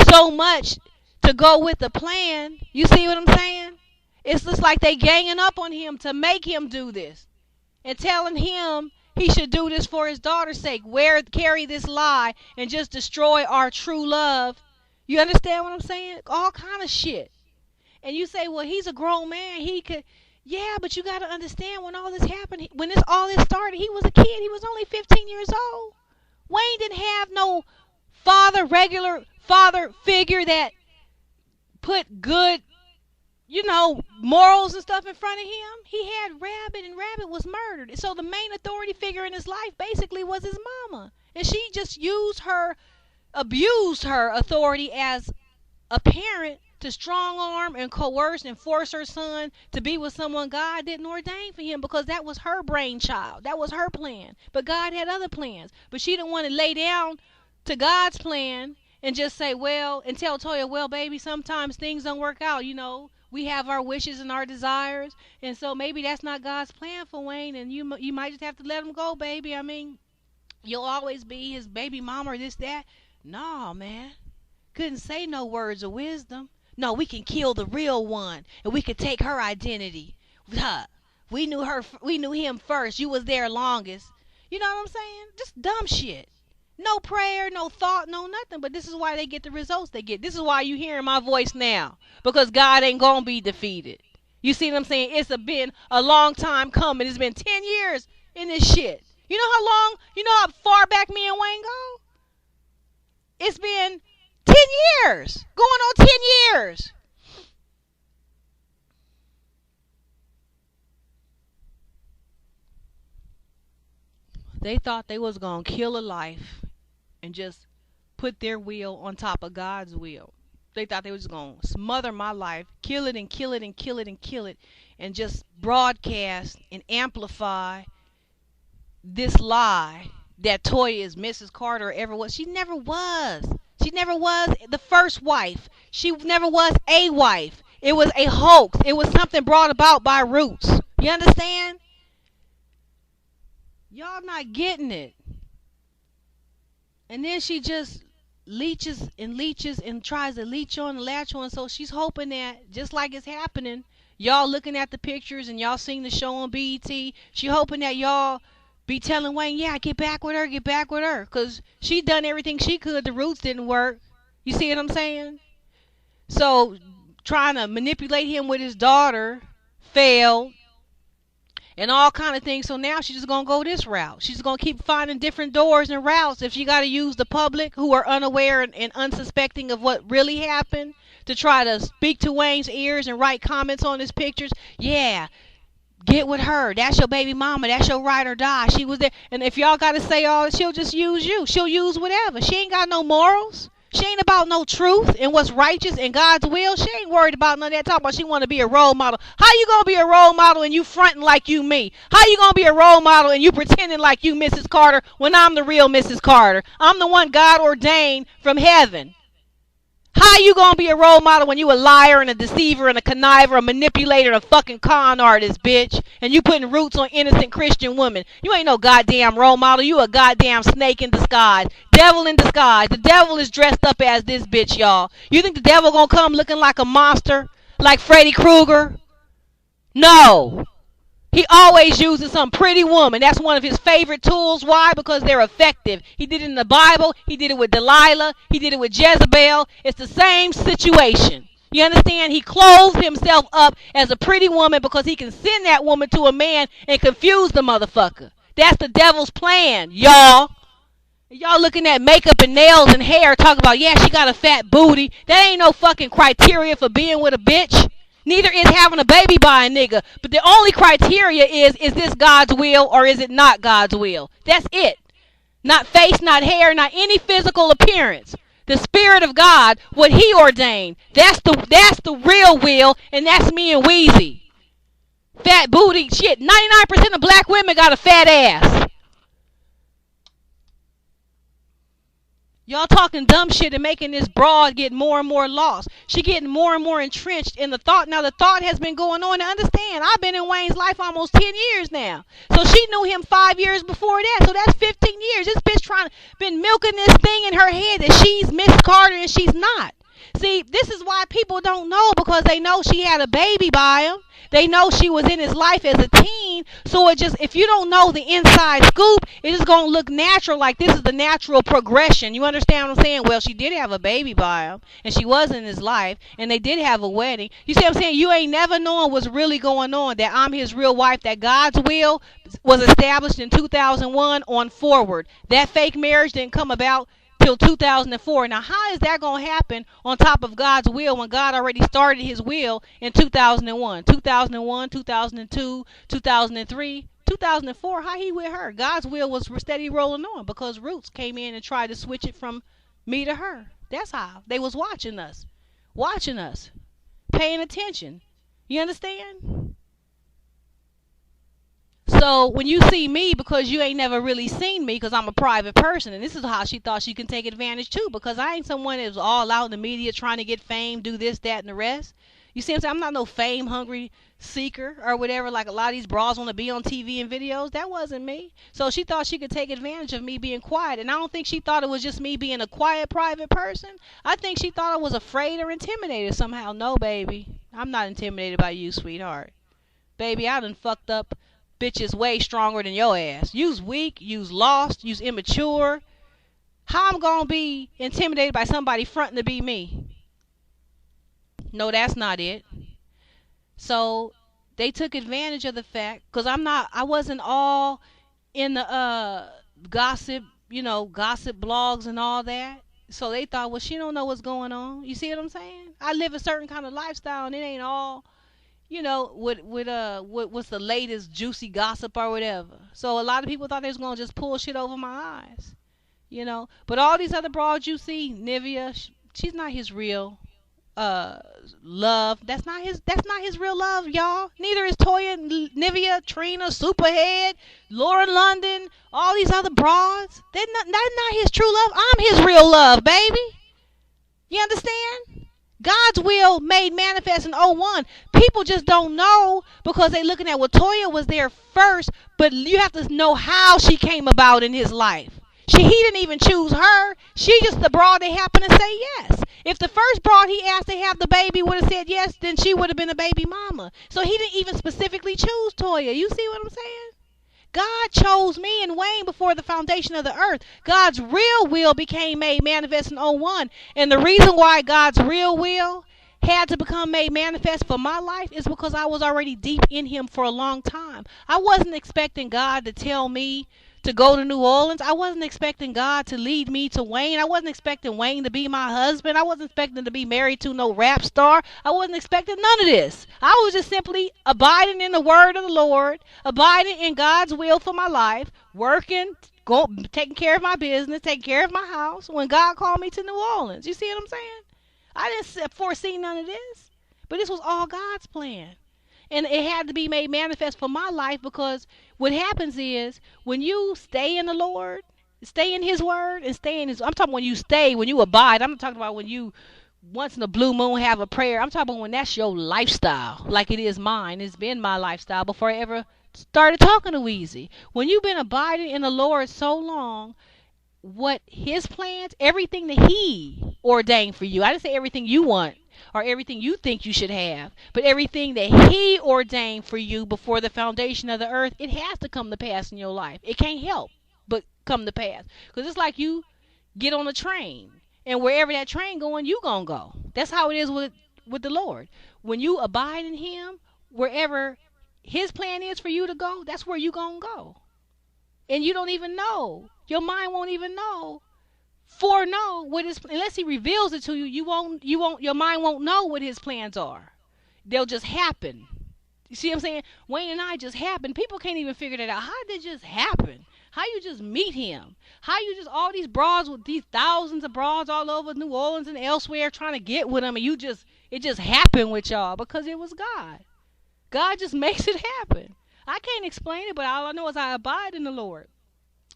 so much to go with the plan. You see what I'm saying? It's just like they ganging up on him to make him do this. And telling him he should do this for his daughter's sake. Carry this lie and just destroy our true love. You understand what I'm saying? All kind of shit. And you say, well, he's a grown man. He could. Yeah, but you got to understand when all this happened, when all this started, he was a kid. He was only 15 years old. Wayne didn't have no regular father figure that put good morals and stuff in front of him. He had Rabbit, and Rabbit was murdered. So the main authority figure in his life basically was his mama. And she just abused her authority as a parent to strong arm and coerce and force her son to be with someone God didn't ordain for him, because that was her brainchild. That was her plan. But God had other plans. But she didn't want to lay down to God's plan and just say, well, and tell Toya, well, baby, sometimes things don't work out. We have our wishes and our desires. And so maybe that's not God's plan for Wayne. And you might just have to let him go, baby. I mean, you'll always be his baby mama or this, that. No, man. Couldn't say no words of wisdom. No, we can kill the real one, and we can take her identity. Huh. We knew her. We knew him first. You was there longest. You know what I'm saying? Just dumb shit. No prayer, no thought, no nothing. But this is why they get the results they get. This is why you hearing my voice now, because God ain't gonna be defeated. You see what I'm saying? Been a long time coming. It's been 10 years in this shit. You know how long? You know how far back me and Wayne go? It's been 10 years. Going on 10 years. They thought they was going to kill a life and just put their will on top of God's will. They thought they was going to smother my life, kill it and kill it and kill it and kill it, and just broadcast and amplify this lie that Toya is Mrs. Carter ever was. She never was. She never was the first wife. She never was a wife. It was a hoax. It was something brought about by Roots. You understand? Y'all not getting it. And then she just leeches and tries to leech on and latch on. So she's hoping that, just like it's happening, y'all looking at the pictures and y'all seeing the show on b.e.t, she hoping that y'all be telling Wayne, yeah, get back with her. Because she done everything she could. The Roots didn't work. You see what I'm saying? So trying to manipulate him with his daughter failed. And all kind of things. So now she's just going to go this route. She's going to keep finding different doors and routes. If she got to use the public who are unaware and unsuspecting of what really happened to try to speak to Wayne's ears and write comments on his pictures. Yeah. Get with her. That's your baby mama. That's your ride or die. She was there. And if y'all got to say all, she'll just use you. She'll use whatever. She ain't got no morals. She ain't about no truth and what's righteous and God's will. She ain't worried about none of that. Talking about she want to be a role model. How you going to be a role model and you fronting like you me? How you going to be a role model and you pretending like you Mrs. Carter when I'm the real Mrs. Carter? I'm the one God ordained from heaven. How you gonna be a role model when you a liar and a deceiver and a conniver, a manipulator, a fucking con artist, bitch? And you putting Roots on innocent Christian women. You ain't no goddamn role model. You a goddamn snake in disguise. Devil in disguise. The devil is dressed up as this bitch, y'all. You think the devil gonna come looking like a monster? Like Freddy Krueger? No. He always uses some pretty woman. That's one of his favorite tools. Why? Because they're effective. He did it in the Bible. He did it with Delilah. He did it with Jezebel. It's the same situation. You understand? He clothed himself up as a pretty woman because he can send that woman to a man and confuse the motherfucker. That's the devil's plan, y'all. Y'all looking at makeup and nails and hair talking about, yeah, she got a fat booty. That ain't no fucking criteria for being with a bitch. Neither is having a baby by a nigga. But the only criteria is this God's will or is it not God's will? That's it. Not face, not hair, not any physical appearance. The Spirit of God, what He ordained. That's the real will, and that's me and Wheezy. Fat booty, shit. 99% of black women got a fat ass. Y'all talking dumb shit and making this broad get more and more lost. She getting more and more entrenched in the thought. Now the thought has been going on. Now understand, I've been in Wayne's life almost 10 years now. So she knew him 5 years before that. So that's 15 years. This bitch been milking this thing in her head that she's Miss Carter and she's not. See, this is why people don't know, because they know she had a baby by him. They know she was in his life as a teen. So if you don't know the inside scoop, it's just going to look natural, like this is the natural progression. You understand what I'm saying? Well, she did have a baby by him, and she was in his life, and they did have a wedding. You see what I'm saying? You ain't never knowing what's really going on, that I'm his real wife, that God's will was established in 2001 on forward. That fake marriage didn't come about till 2004. Now, how is that going to happen on top of God's will when God already started his will in 2001, 2001, 2002, 2003, 2004? How he with her? God's will was steady rolling on because Roots came in and tried to switch it from me to her. That's how. They was watching us, paying attention. You understand? So when you see me, because you ain't never really seen me, because I'm a private person, and this is how she thought she can take advantage too, because I ain't someone that's all out in the media trying to get fame, do this, that, and the rest. You see what I'm saying? I'm not no fame hungry seeker or whatever, like a lot of these bras want to be on TV and videos. That wasn't me. So she thought she could take advantage of me being quiet, and I don't think she thought it was just me being a quiet private person. I think she thought I was afraid or intimidated somehow. No, baby, I'm not intimidated by you, sweetheart. Baby, I done fucked up bitches way stronger than your ass. You's weak, you's lost, you's immature. How I'm gonna be intimidated by somebody fronting to be me? No, that's not it. So they took advantage of the fact, because I wasn't all in the gossip, gossip blogs and all that. So they thought, well, she don't know what's going on. You see what I'm saying? I live a certain kind of lifestyle, and it ain't all what's the latest juicy gossip or whatever. So a lot of people thought they was gonna just pull shit over my eyes. But all these other broads you see, Nivea, she's not his real love. That's not his real love, y'all. Neither is Toya, Nivea, Trina, Superhead, Lauren London, all these other broads. That's not his true love. I'm his real love, baby. You understand? God's will made manifest in '01. People just don't know because they looking at, well, Toya was there first, but you have to know how she came about in his life. He didn't even choose her. She just the broad they happened to say yes. If the first broad he asked to have the baby would have said yes, then she would have been a baby mama. So he didn't even specifically choose Toya. You see what I'm saying? God chose me and Wayne before the foundation of the earth. God's real will became made manifest in '01. And the reason why God's real will had to become made manifest for my life is because I was already deep in him for a long time. I wasn't expecting God to tell me to go to New Orleans. I wasn't expecting God to lead me to Wayne. I wasn't expecting Wayne to be my husband. I wasn't expecting to be married to no rap star. I wasn't expecting none of this. I was just simply abiding in the word of the Lord, abiding in God's will for my life, working, taking care of my business, taking care of my house when God called me to New Orleans. You see what I'm saying? I didn't foresee none of this, but this was all God's plan. And it had to be made manifest for my life, because what happens is when you stay in the Lord, stay in his word, and stay in his, I'm talking when you abide. I'm not talking about when you once in a blue moon have a prayer. I'm talking about when that's your lifestyle, like it is mine. It's been my lifestyle before I ever started talking to Weezy. When you've been abiding in the Lord so long, what his plans, everything that he ordained for you. I didn't say everything you want or everything you think you should have, but everything that he ordained for you before the foundation of the earth, it has to come to pass in your life. It can't help but come to pass. Because it's like you get on a train, and wherever that train going, you gonna go. That's how it is with the Lord. When you abide in him, wherever his plan is for you to go, that's where you gonna go. And you don't even know. Your mind won't even know. Foreknow what his, unless he reveals it to you, your mind won't know what his plans are. They'll just happen. You see what I'm saying? Wayne and I just happened. People can't even figure that out. How did it just happen? How you just meet him? How you just, all these broads with these thousands of broads all over New Orleans and elsewhere trying to get with him, and it just happened with y'all because it was God. God just makes it happen. I can't explain it, but all I know is I abide in the Lord.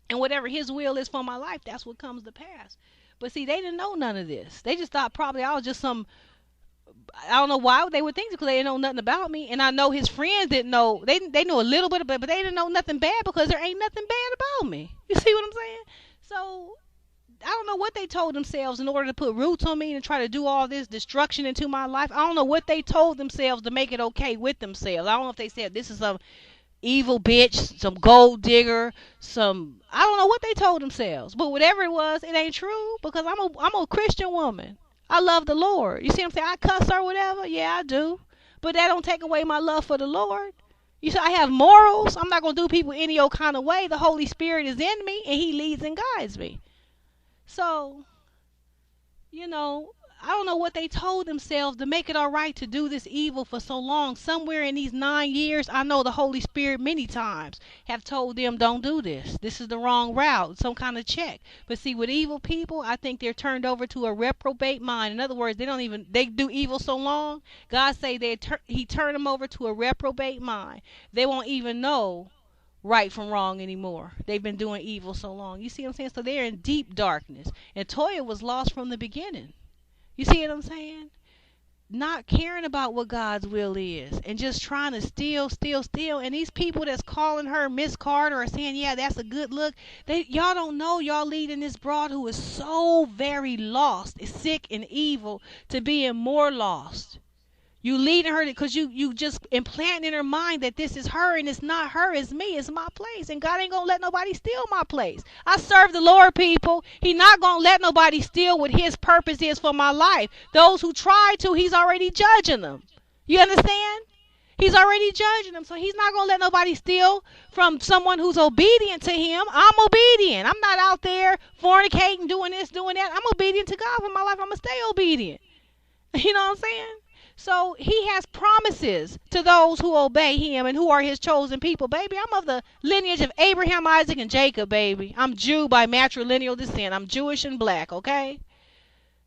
And whatever his will is for my life, that's what comes to pass. But see, they didn't know none of this. They just thought probably I was just some, I don't know why they would think it, because they didn't know nothing about me. And I know his friends didn't know. They knew a little bit, but they didn't know nothing bad, because there ain't nothing bad about me. You see what I'm saying? So I don't know what they told themselves in order to put roots on me and try to do all this destruction into my life. I don't know what they told themselves to make it okay with themselves. I don't know if they said this is some evil bitch, some gold digger, I don't know what they told themselves, but whatever it was, it ain't true, because I'm a Christian woman. I love the Lord. You see what I'm saying? I cuss or whatever, yeah, I do, but that don't take away my love for the Lord. You see, I have morals. I'm not gonna do people any old kind of way. The Holy Spirit is in me, and he leads and guides me. So, I don't know what they told themselves to make it all right to do this evil for so long. Somewhere in these 9 years, I know the Holy Spirit many times have told them, don't do this. This is the wrong route, some kind of check. But see, with evil people, I think they're turned over to a reprobate mind. In other words, they do evil so long, God say he turned them over to a reprobate mind. They won't even know right from wrong anymore. They've been doing evil so long. You see what I'm saying? So they're in deep darkness. And Toya was lost from the beginning. You see what I'm saying? Not caring about what God's will is and just trying to steal. And these people that's calling her Miss Carter are saying, yeah, that's a good look. Y'all don't know y'all leading this broad who is so very lost, is sick and evil, to being more lost. You leading her because you just implanting in her mind that this is her and it's not her, it's me, it's my place. And God ain't going to let nobody steal my place. I serve the Lord, people. He not going to let nobody steal what his purpose is for my life. Those who try to, he's already judging them. You understand? He's already judging them. So he's not going to let nobody steal from someone who's obedient to him. I'm obedient. I'm not out there fornicating, doing this, doing that. I'm obedient to God for my life. I'm going to stay obedient. You know what I'm saying? So he has promises to those who obey him and who are his chosen people. Baby, I'm of the lineage of Abraham, Isaac, and Jacob, baby. I'm Jew by matrilineal descent. I'm Jewish and black, okay?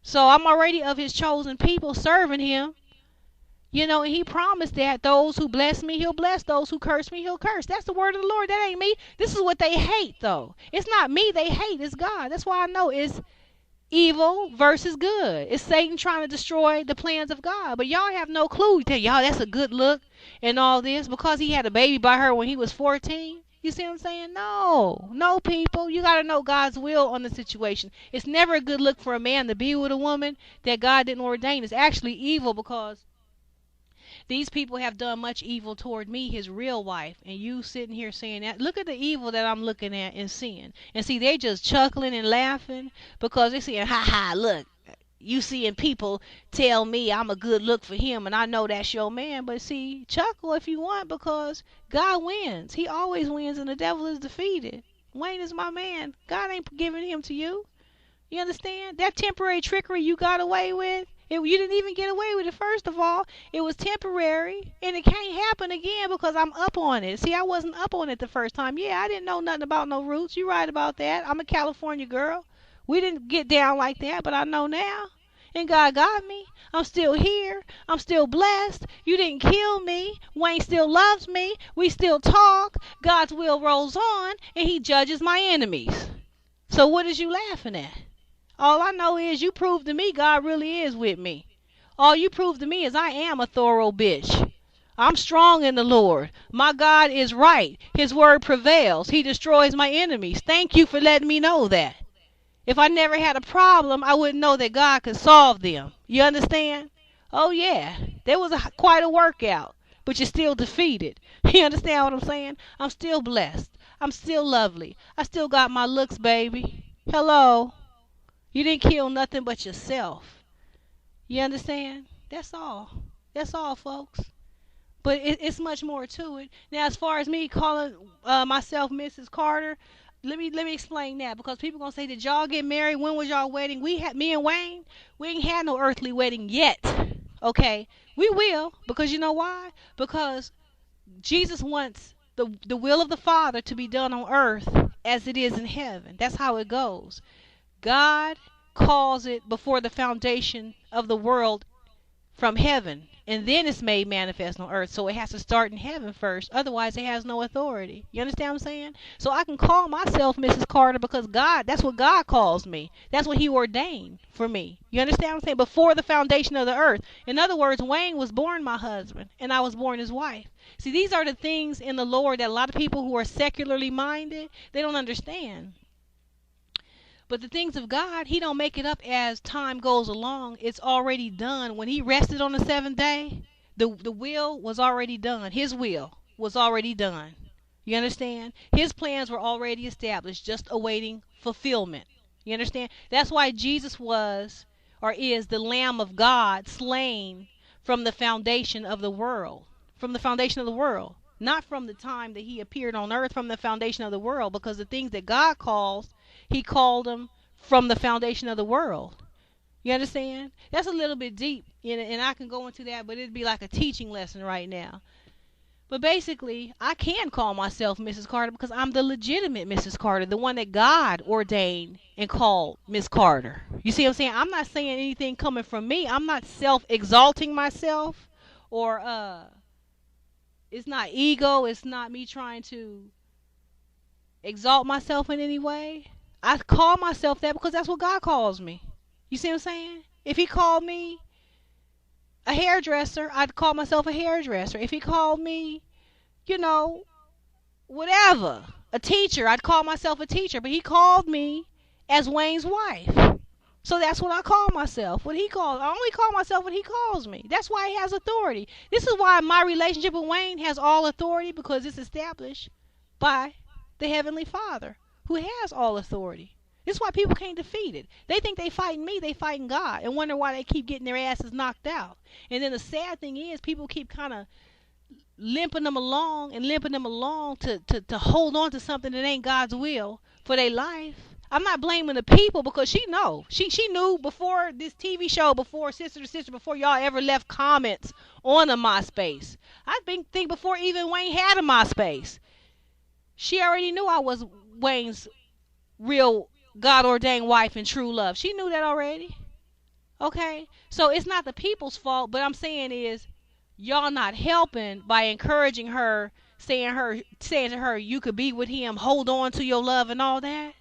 So I'm already of his chosen people serving him. And he promised that those who bless me, he'll bless. Those who curse me, he'll curse. That's the word of the Lord. That ain't me. This is what they hate, though. It's not me they hate. It's God. That's why I know it's evil versus good. It's Satan trying to destroy the plans of God. But y'all have no clue. You tell y'all that's a good look and all this because he had a baby by her when he was 14. You see what I'm saying? No, people. You got to know God's will on the situation. It's never a good look for a man to be with a woman that God didn't ordain. It's actually evil because these people have done much evil toward me, his real wife, and you sitting here saying that. Look at the evil that I'm looking at and seeing. And see, they just chuckling and laughing because they're saying, ha ha, look, you seeing people tell me I'm a good look for him and I know that's your man. But see, chuckle if you want because God wins. He always wins and the devil is defeated. Wayne is my man. God ain't giving him to you. You understand? That temporary trickery you got away with, you didn't even get away with it, first of all. It was temporary, and it can't happen again because I'm up on it. See, I wasn't up on it the first time. Yeah, I didn't know nothing about no roots. You right about that. I'm a California girl. We didn't get down like that, but I know now. And God got me. I'm still here. I'm still blessed. You didn't kill me. Wayne still loves me. We still talk. God's will rolls on, and he judges my enemies. So what is you laughing at? All I know is you prove to me God really is with me. All you prove to me is I am a thorough bitch. I'm strong in the Lord. My God is right. His word prevails. He destroys my enemies. Thank you for letting me know that. If I never had a problem, I wouldn't know that God could solve them. You understand? Oh, yeah. There was quite a workout, but you're still defeated. You understand what I'm saying? I'm still blessed. I'm still lovely. I still got my looks, baby. Hello. You didn't kill nothing but yourself. You understand? That's all. That's all, folks. But it's much more to it. Now, as far as me calling myself Mrs. Carter, let me explain that because people gonna say, did y'all get married? When was y'all wedding? Me and Wayne, we ain't had no earthly wedding yet. Okay, we will because you know why? Because Jesus wants the will of the Father to be done on earth as it is in heaven. That's how it goes. God calls it before the foundation of the world from heaven, and then it's made manifest on earth. So it has to start in heaven first. Otherwise, it has no authority. You understand what I'm saying? So I can call myself Mrs. Carter because God, that's what God calls me. That's what he ordained for me. You understand what I'm saying? Before the foundation of the earth. In other words, Wayne was born my husband, and I was born his wife. See, these are the things in the Lord that a lot of people who are secularly minded, they don't understand. But the things of God, he don't make it up as time goes along. It's already done. When he rested on the seventh day, the will was already done. His will was already done. You understand? His plans were already established, just awaiting fulfillment. You understand? That's why Jesus was or is the Lamb of God slain from the foundation of the world. From the foundation of the world. Not from the time that he appeared on earth, from the foundation of the world. Because the things that God calls, he called them from the foundation of the world. You understand? That's a little bit deep, and I can go into that, but it'd be like a teaching lesson right now. But basically, I can call myself Mrs. Carter because I'm the legitimate Mrs. Carter, the one that God ordained and called Miss Carter. You see what I'm saying? I'm not saying anything coming from me. I'm not self-exalting myself, or it's not ego. It's not me trying to exalt myself in any way. I call myself that because that's what God calls me. You see what I'm saying? If He called me a hairdresser, I'd call myself a hairdresser. If He called me, you know, whatever, a teacher, I'd call myself a teacher. But He called me as Wayne's wife. So that's what I call myself. What He calls, I only call myself what He calls me. That's why He has authority. This is why my relationship with Wayne has all authority, because it's established by the Heavenly Father, who has all authority. This is why people can't defeat it. They think they fighting me, they fighting God, and wonder why they keep getting their asses knocked out. And then the sad thing is, people keep kind of limping them along to hold on to something that ain't God's will for their life. I'm not blaming the people, because she knew before this TV show, before Sister to Sister, before y'all ever left comments on a MySpace. I think before even Wayne had a MySpace, she already knew I was Wayne's real God-ordained wife and true love. She knew that already. Okay? So it's not the people's fault, but I'm saying is, y'all not helping by encouraging her, saying to her, you could be with him, hold on to your love and all that.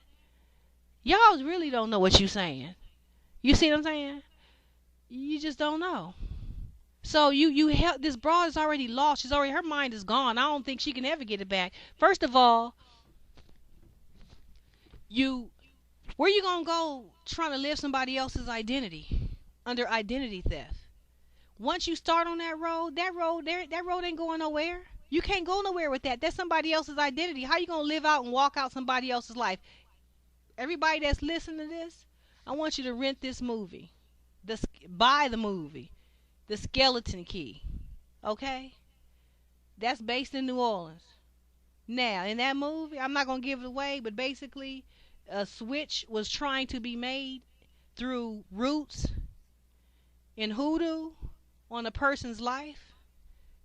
Y'all really don't know what you're saying. You see what I'm saying? You just don't know. So you help, this broad is already lost. Her mind is gone. I don't think she can ever get it back. First of all, where you gonna go trying to live somebody else's identity under identity theft? Once you start on that road ain't going nowhere. You can't go nowhere with that. That's somebody else's identity. How you gonna live out and walk out somebody else's life? Everybody that's listening to this, I want you to rent this movie. Buy the movie, The Skeleton Key. Okay? That's based in New Orleans. Now, in that movie, I'm not gonna give it away, but basically, a switch was trying to be made through roots and hoodoo on a person's life.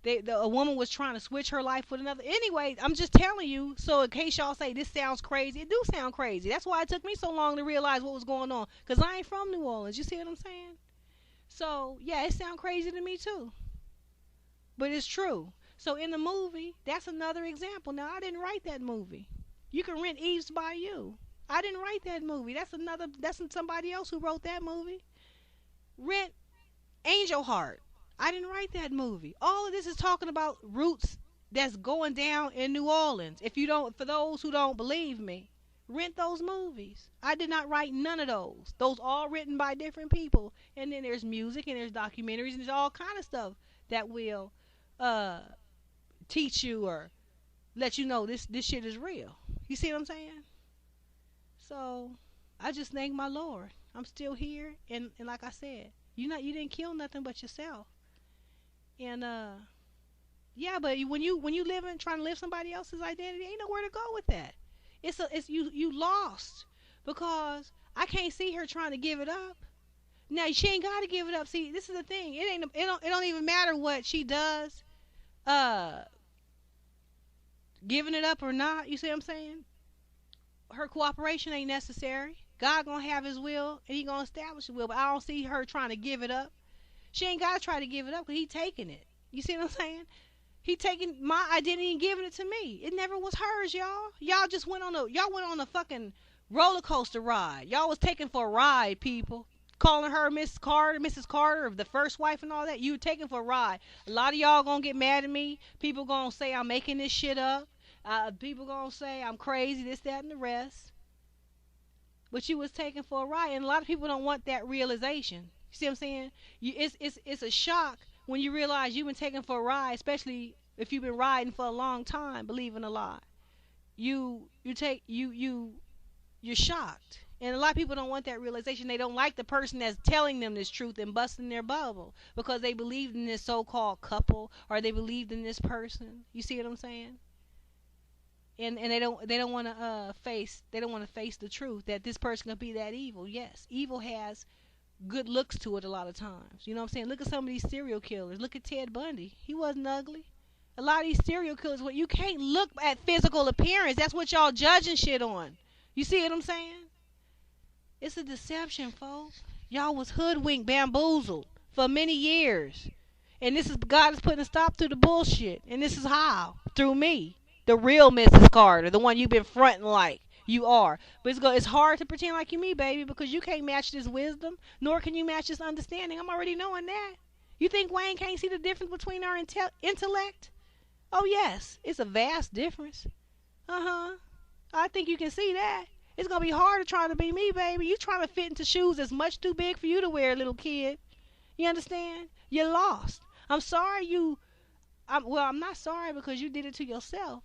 A woman was trying to switch her life with another. Anyway, I'm just telling you, so in case y'all say this sounds crazy, it do sound crazy. That's why it took me so long to realize what was going on, because I ain't from New Orleans. You see what I'm saying? So, yeah, it sounds crazy to me too. But it's true. So in the movie, that's another example. Now, I didn't write that movie. You can rent Eve's by You. I didn't write that movie. That's somebody else who wrote that movie. Rent Angel Heart. I didn't write that movie. All of this is talking about roots that's going down in New Orleans. For those who don't believe me, rent those movies. I did not write none of those. Those all written by different people. And then there's music and there's documentaries and there's all kind of stuff that will teach you or let you know this shit is real. You see what I'm saying? So I just thank my Lord. I'm still here, and like I said, you didn't kill nothing but yourself. And yeah, but when you trying to live somebody else's identity, ain't nowhere to go with that. It's you lost, because I can't see her trying to give it up. Now she ain't got to give it up. See, this is the thing. It don't even matter what she does, giving it up or not. You see what I'm saying? Her cooperation ain't necessary. God gonna have His will, and He gonna establish His will. But I don't see her trying to give it up. She ain't gotta try to give it up, because He taking it. You see what I'm saying? He taking my identity and giving it to me. It never was hers, y'all. Y'all went on a fucking roller coaster ride. Y'all was taken for a ride, people. Calling her Miss Carter, Mrs. Carter, the first wife and all that. You were taken for a ride. A lot of y'all gonna get mad at me. People gonna say I'm making this shit up. People gonna say I'm crazy, this, that, and the rest. But you was taken for a ride, and a lot of people don't want that realization. You see what I'm saying? It's a shock when you realize you've been taken for a ride, especially if you've been riding for a long time, believing a lie. You're shocked. And a lot of people don't want that realization. They don't like the person that's telling them this truth and busting their bubble, because they believed in this so-called couple, or they believed in this person. You see what I'm saying? and they don't want to face the truth that this person could be that evil. Yes, evil has good looks to it a lot of times. You know what I'm saying? Look at some of these serial killers. Look at Ted Bundy. He wasn't ugly. A lot of these serial killers, well, you can't look at physical appearance. That's what y'all judging shit on. You see what I'm saying? It's a deception, folks. Y'all was hoodwinked, bamboozled for many years. And this is God is putting a stop to the bullshit. And this is how? Through me. The real Mrs. Carter. The one you've been fronting like you are. But it's hard to pretend like you me, baby, because you can't match this wisdom, nor can you match this understanding. I'm already knowing that. You think Wayne can't see the difference between our intellect? Oh, yes. It's a vast difference. Uh-huh. I think you can see that. It's going to be hard to try to be me, baby. You trying to fit into shoes that's much too big for you to wear, little kid. You understand? You're lost. I'm sorry I'm not sorry because you did it to yourself.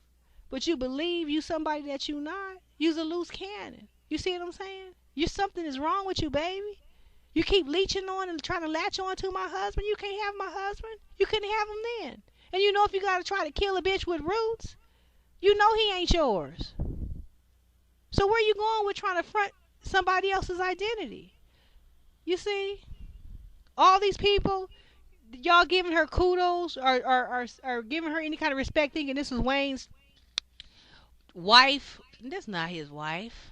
But you believe you somebody that you not. You's a loose cannon. You see what I'm saying? Something is wrong with you, baby. You keep leeching on and trying to latch on to my husband. You can't have my husband. You couldn't have him then. And you know if you got to try to kill a bitch with roots, you know he ain't yours. So where you going with trying to front somebody else's identity? You see? All these people, y'all giving her kudos or giving her any kind of respect thinking this was Wayne's wife. That's not his wife.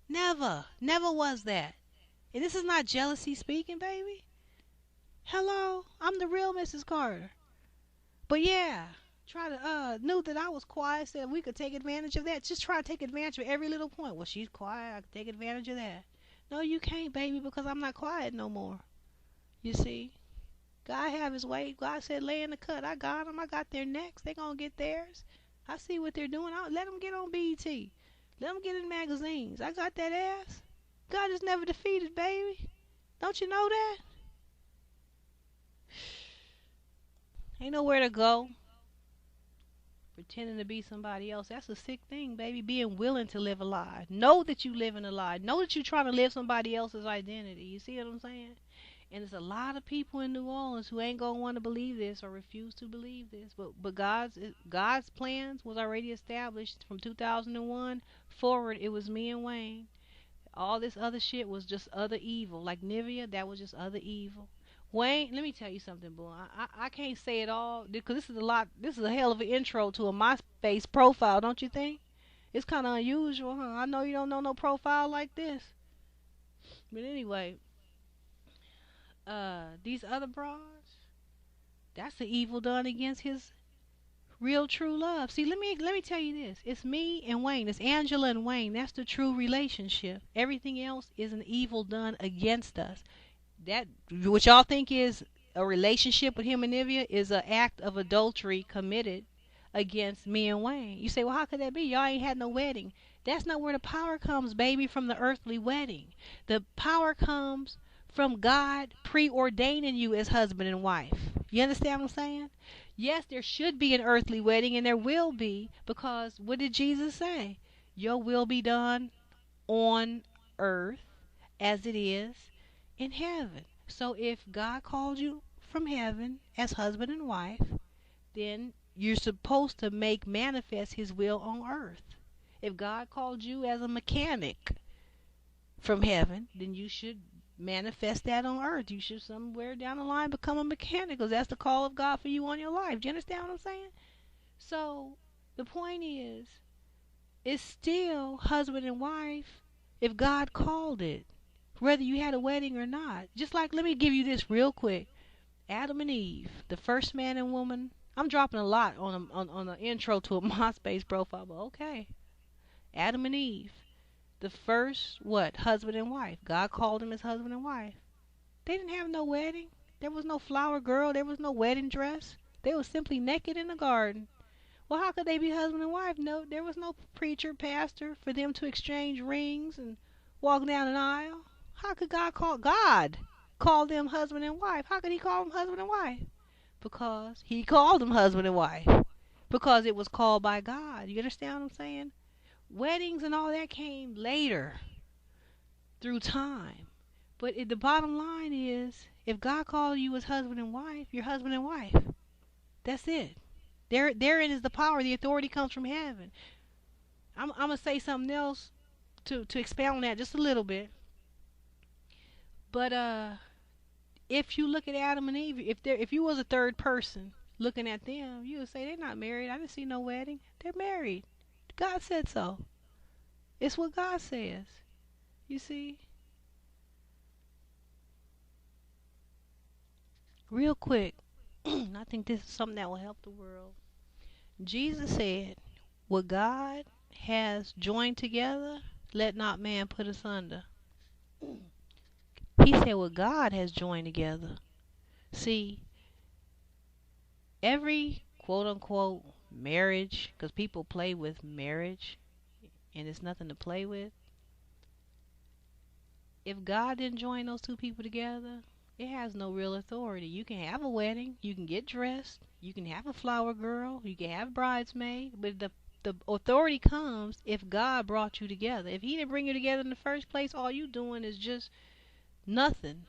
Never. Never was that. And this is not jealousy speaking, baby. Hello? I'm the real Mrs. Carter. But yeah, knew that I was quiet, said we could take advantage of that. Just try to take advantage of every little point. Well, she's quiet, I could take advantage of that. No, you can't, baby, because I'm not quiet no more. You see? God have his way. God said lay in the cut. I got them. I got their necks. They gonna get theirs. I see what they're doing. Let them get on b.e.t. Let them get in magazines. I got that ass. God is never defeated, baby. Don't you know that? Ain't nowhere to go. Pretending to be somebody else. That's a sick thing, baby. Being willing to live a lie. Know that you live in a lie. Know that you're trying to live somebody else's identity. You see what I'm saying? And there's a lot of people in New Orleans who ain't gonna want to believe this or refuse to believe this. But God's plans was already established from 2001 forward. It was me and Wayne. All this other shit was just other evil. Like Nivea, that was just other evil. Wayne, let me tell you something, boy. I can't say it all because this is a lot. This is a hell of an intro to a MySpace profile, don't you think? It's kind of unusual, huh? I know you don't know no profile like this. But anyway, these other bras, that's the evil done against his real true love. See, let me tell you this. It's me and Wayne. It's Angela and Wayne. That's the true relationship. Everything else is an evil done against us. That what y'all think is a relationship with him and Nivea is an act of adultery committed against me and Wayne. You say, well, how could that be? Y'all ain't had no wedding. That's not where the power comes, baby, from the earthly wedding. The power comes from God preordaining you as husband and wife. You understand what I'm saying? Yes, there should be an earthly wedding, and there will be, because what did Jesus say? Your will be done on earth as it is in heaven. So if God called you from heaven as husband and wife, then you're supposed to make manifest his will on earth. If God called you as a mechanic from heaven, then you should manifest that on earth. You should somewhere down the line become a mechanic, because that's the call of God for you on your life. Do you understand what I'm saying? So the point is, it's still husband and wife if God called it, whether you had a wedding or not. Just like, let me give you this real quick. Adam and Eve, the first man and woman. I'm dropping a lot on the intro to a MySpace profile, but okay. Adam and Eve, the first, husband and wife. God called them as husband and wife. They didn't have no wedding. There was no flower girl. There was no wedding dress. They were simply naked in the garden. Well, how could they be husband and wife? No, there was no preacher, pastor for them to exchange rings and walk down an aisle. How could God call them husband and wife? How could he call them husband and wife? Because he called them husband and wife. Because it was called by God. You understand what I'm saying? Weddings and all that came later through time. But the bottom line is, if God called you as husband and wife, you're husband and wife. That's it. Therein is the power. The authority comes from heaven. I'm gonna say something else to expound on that just a little bit. But if you look at Adam and Eve, if you was a third person looking at them, you would say they're not married. I didn't see no wedding. They're married. God said so. It's what God says. You see? Real quick, I think this is something that will help the world. Jesus said, what God has joined together, let not man put asunder. He said what God has joined together. See, every quote unquote marriage, because people play with marriage and it's nothing to play with. If God didn't join those two people together, it has no real authority. You can have a wedding, you can get dressed, you can have a flower girl, you can have bridesmaid, but the authority comes if God brought you together. If he didn't bring you together in the first place, all you doing is just nothing.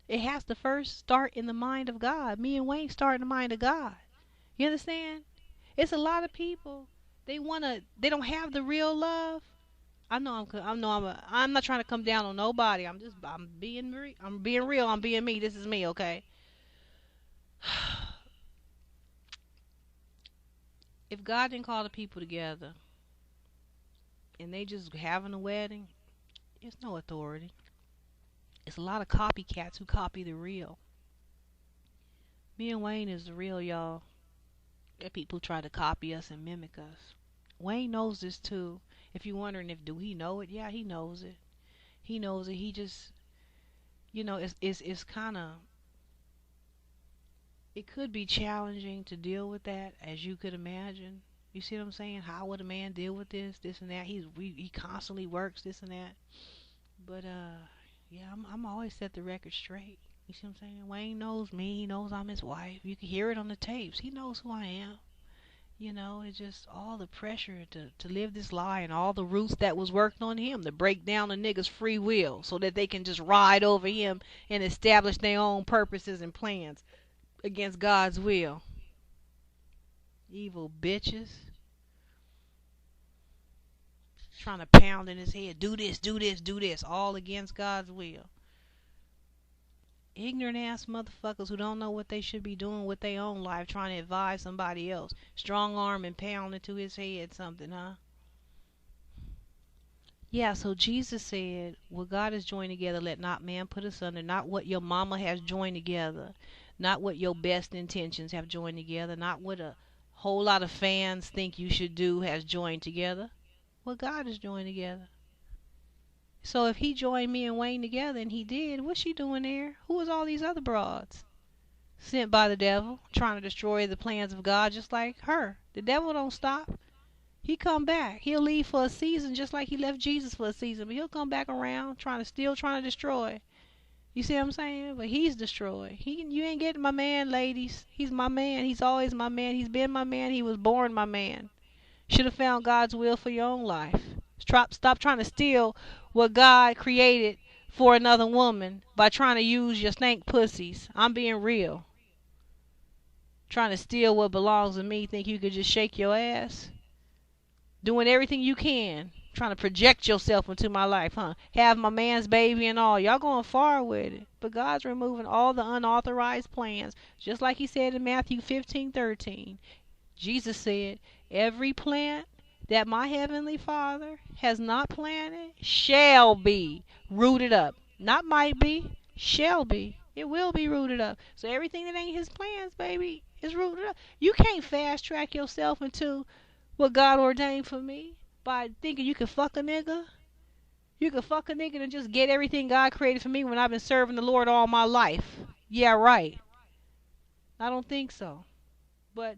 It has to first start in the mind of God. Me and Wayne start in the mind of God. You understand? It's a lot of people. They don't have the real love. I'm not trying to come down on nobody. I'm being real. I'm being me. This is me, okay? If God didn't call the people together and they just having a wedding, it's no authority. It's a lot of copycats who copy the real. Me and Wayne is the real, y'all. There are people who try to copy us and mimic us. Wayne knows this too. If you're wondering if do he know it, yeah, he knows it. He knows it. He just, it's kind of, it could be challenging to deal with that, as you could imagine. You see what I'm saying? How would a man deal with this and that? He constantly works this and that. But yeah, I'm always set the record straight. You see what I'm saying? Wayne knows me. He knows I'm his wife. You can hear it on the tapes. He knows who I am. It's just all the pressure to live this lie and all the roots that was worked on him to break down a nigga's free will so that they can just ride over him and establish their own purposes and plans against God's will. Evil bitches. Trying to pound in his head, do this, do this, do this, all against God's will. Ignorant ass motherfuckers who don't know what they should be doing with their own life, trying to advise somebody else. Strong arm and pound into his head something, huh? Yeah, so Jesus said, what God has joined together, let not man put asunder. Not what your mama has joined together. Not what your best intentions have joined together. Not what a whole lot of fans think you should do has joined together. What God has joined together. So if he joined me and Wayne together, and he did, what's she doing there? Who was all these other broads? Sent by the devil, trying to destroy the plans of God just like her. The devil don't stop. He come back. He'll leave for a season just like he left Jesus for a season. But he'll come back around trying to steal, trying to destroy. You see what I'm saying? But he's destroyed. You ain't getting my man, ladies. He's my man. He's always my man. He's been my man. He was born my man. Should have found God's will for your own life. Stop trying to steal what God created for another woman by trying to use your stank pussies. I'm being real. Trying to steal what belongs to me. Think you could just shake your ass? Doing everything you can. Trying to project yourself into my life, huh? Have my man's baby and all. Y'all going far with it. But God's removing all the unauthorized plans. Just like he said in Matthew 15:13. Jesus said, every plant that my heavenly Father has not planted shall be rooted up. Not might be, shall be. It will be rooted up. So everything that ain't his plans, baby, is rooted up. You can't fast track yourself into what God ordained for me by thinking you can fuck a nigga. You can fuck a nigga and just get everything God created for me when I've been serving the Lord all my life. Yeah, right. I don't think so. But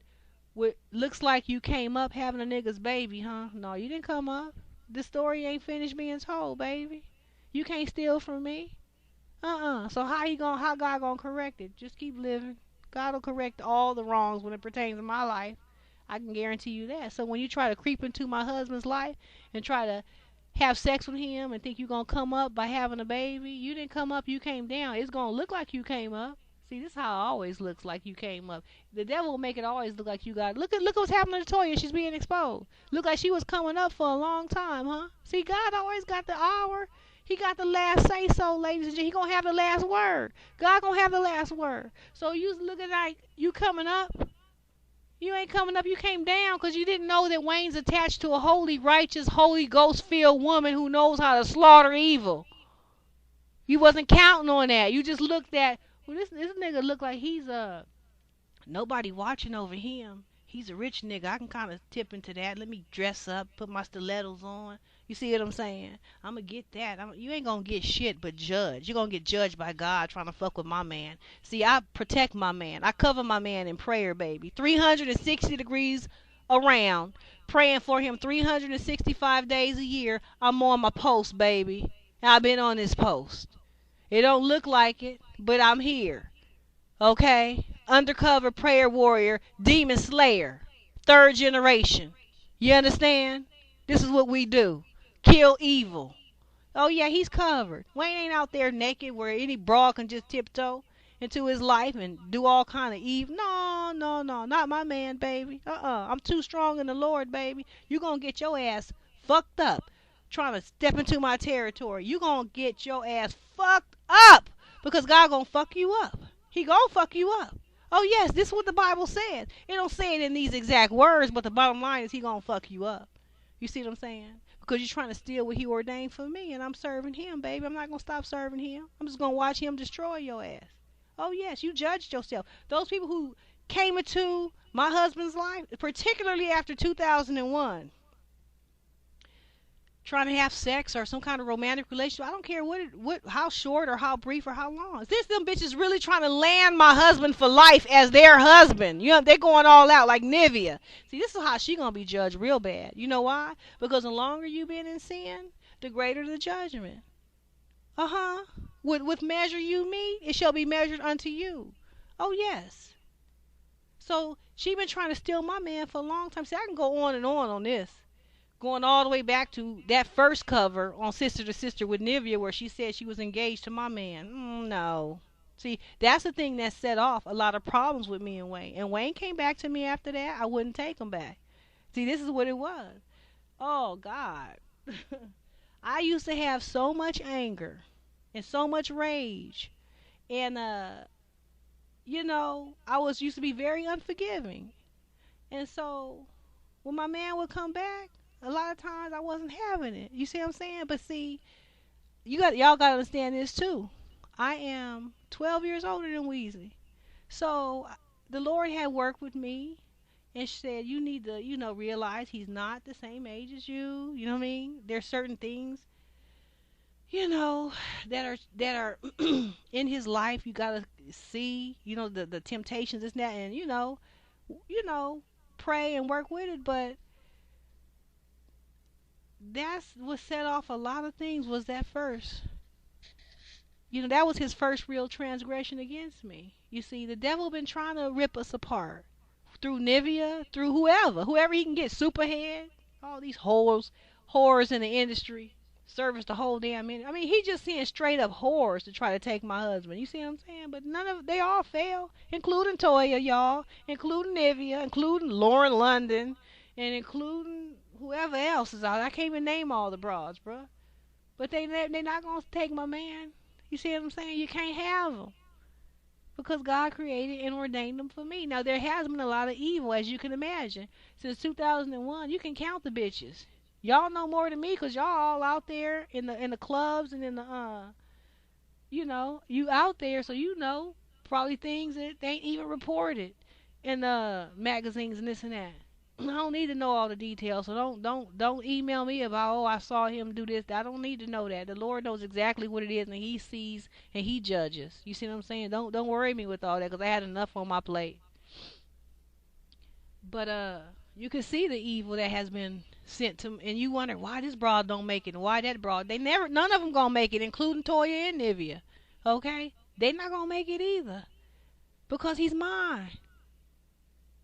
looks like you came up having a nigga's baby, huh? No, you didn't come up. The story ain't finished being told, baby. You can't steal from me. So how God gonna correct it? Just keep living. God will correct all the wrongs when it pertains to my life. I can guarantee you that. So when you try to creep into my husband's life and try to have sex with him and think you're gonna come up by having a baby, you didn't come up, you came down. It's gonna look like you came up. See, this is how it always looks like you came up. The devil will make it always look like you got. Look what's happening to Toya. She's being exposed. Look like she was coming up for a long time, huh? See, God always got the hour. He got the last say so, ladies and gentlemen. He gonna have the last word. God gonna have the last word. So you looking like you coming up. You ain't coming up. You came down because you didn't know that Wayne's attached to a holy, righteous, Holy Ghost-filled woman who knows how to slaughter evil. You wasn't counting on that. You just looked at, well, this nigga look like he's nobody watching over him. He's a rich nigga. I can kind of tip into that. Let me dress up, put my stilettos on. You see what I'm saying? I'm going to get that. You ain't going to get shit but judge. You're going to get judged by God trying to fuck with my man. See, I protect my man. I cover my man in prayer, baby. 360 degrees around. Praying for him 365 days a year. I'm on my post, baby. I've been on this post. It don't look like it, but I'm here. Okay? Undercover prayer warrior, demon slayer, third generation. You understand? This is what we do. Kill evil. Oh yeah, he's covered. Wayne ain't out there naked where any broad can just tiptoe into his life and do all kind of evil. No, no, no, not my man, baby. I'm too strong in the Lord, baby. You gonna get your ass fucked up trying to step into my territory. You gonna get your ass fucked up because God gonna fuck you up. He gonna fuck you up. Oh yes, this is what the Bible says. It don't say it in these exact words, but the bottom line is he gonna fuck you up. You see what I'm saying? Because you're trying to steal what he ordained for me, and I'm serving him, baby. I'm not gonna stop serving him. I'm just gonna watch him destroy your ass. Oh yes, you judged yourself. Those people who came into my husband's life, particularly after 2001, trying to have sex or some kind of romantic relationship. I don't care how short or how brief or how long. Is this them bitches really trying to land my husband for life as their husband? You know, they're going all out like Nivea. See, this is how she gonna be judged real bad. You know why? Because the longer you been in sin, the greater the judgment. Uh-huh. With measure you meet, it shall be measured unto you. Oh yes. So she been trying to steal my man for a long time. See, I can go on and on this. Going all the way back to that first cover on Sister to Sister with Nivea where she said she was engaged to my man. No. See, that's the thing that set off a lot of problems with me and Wayne. And Wayne came back to me after that. I wouldn't take him back. See, this is what it was. Oh, God. I used to have so much anger and so much rage. And, I used to be very unforgiving. And so when my man would come back, a lot of times I wasn't having it. You see what I'm saying? But see, y'all gotta understand this too. I am 12 years older than Weezy. So the Lord had worked with me and said, you need to, realize he's not the same age as you. You know what I mean? There's certain things, that are in his life you gotta see, the temptations, this and that, and pray and work with it. But that's what set off a lot of things was that first. That was his first real transgression against me. You see, the devil been trying to rip us apart through Nivea, through whoever he can get, Superhead, all these whores in the industry, service the whole damn minute. I mean, he just seeing straight up whores to try to take my husband. You see what I'm saying? But they all fail, including Toya, y'all, including Nivea, including Lauren London, and including whoever else is out. I can't even name all the broads, bruh. But they not gonna take my man. You see what I'm saying? You can't have them because God created and ordained them for me. Now there has been a lot of evil, as you can imagine, since 2001. You can count the bitches. Y'all know more than me because y'all all out there in the clubs and in the you out there, so probably things that they ain't even reported in the magazines and this and that. I don't need to know all the details, so don't email me about, I saw him do this. I don't need to know that. The Lord knows exactly what it is, and he sees and he judges. You see what I'm saying? Don't worry me with all that, because I had enough on my plate. But you can see the evil that has been sent to, and you wonder why this broad don't make it and why that broad. None of them gonna make it, including Toya and Nivea. Okay, they not gonna make it either because he's mine.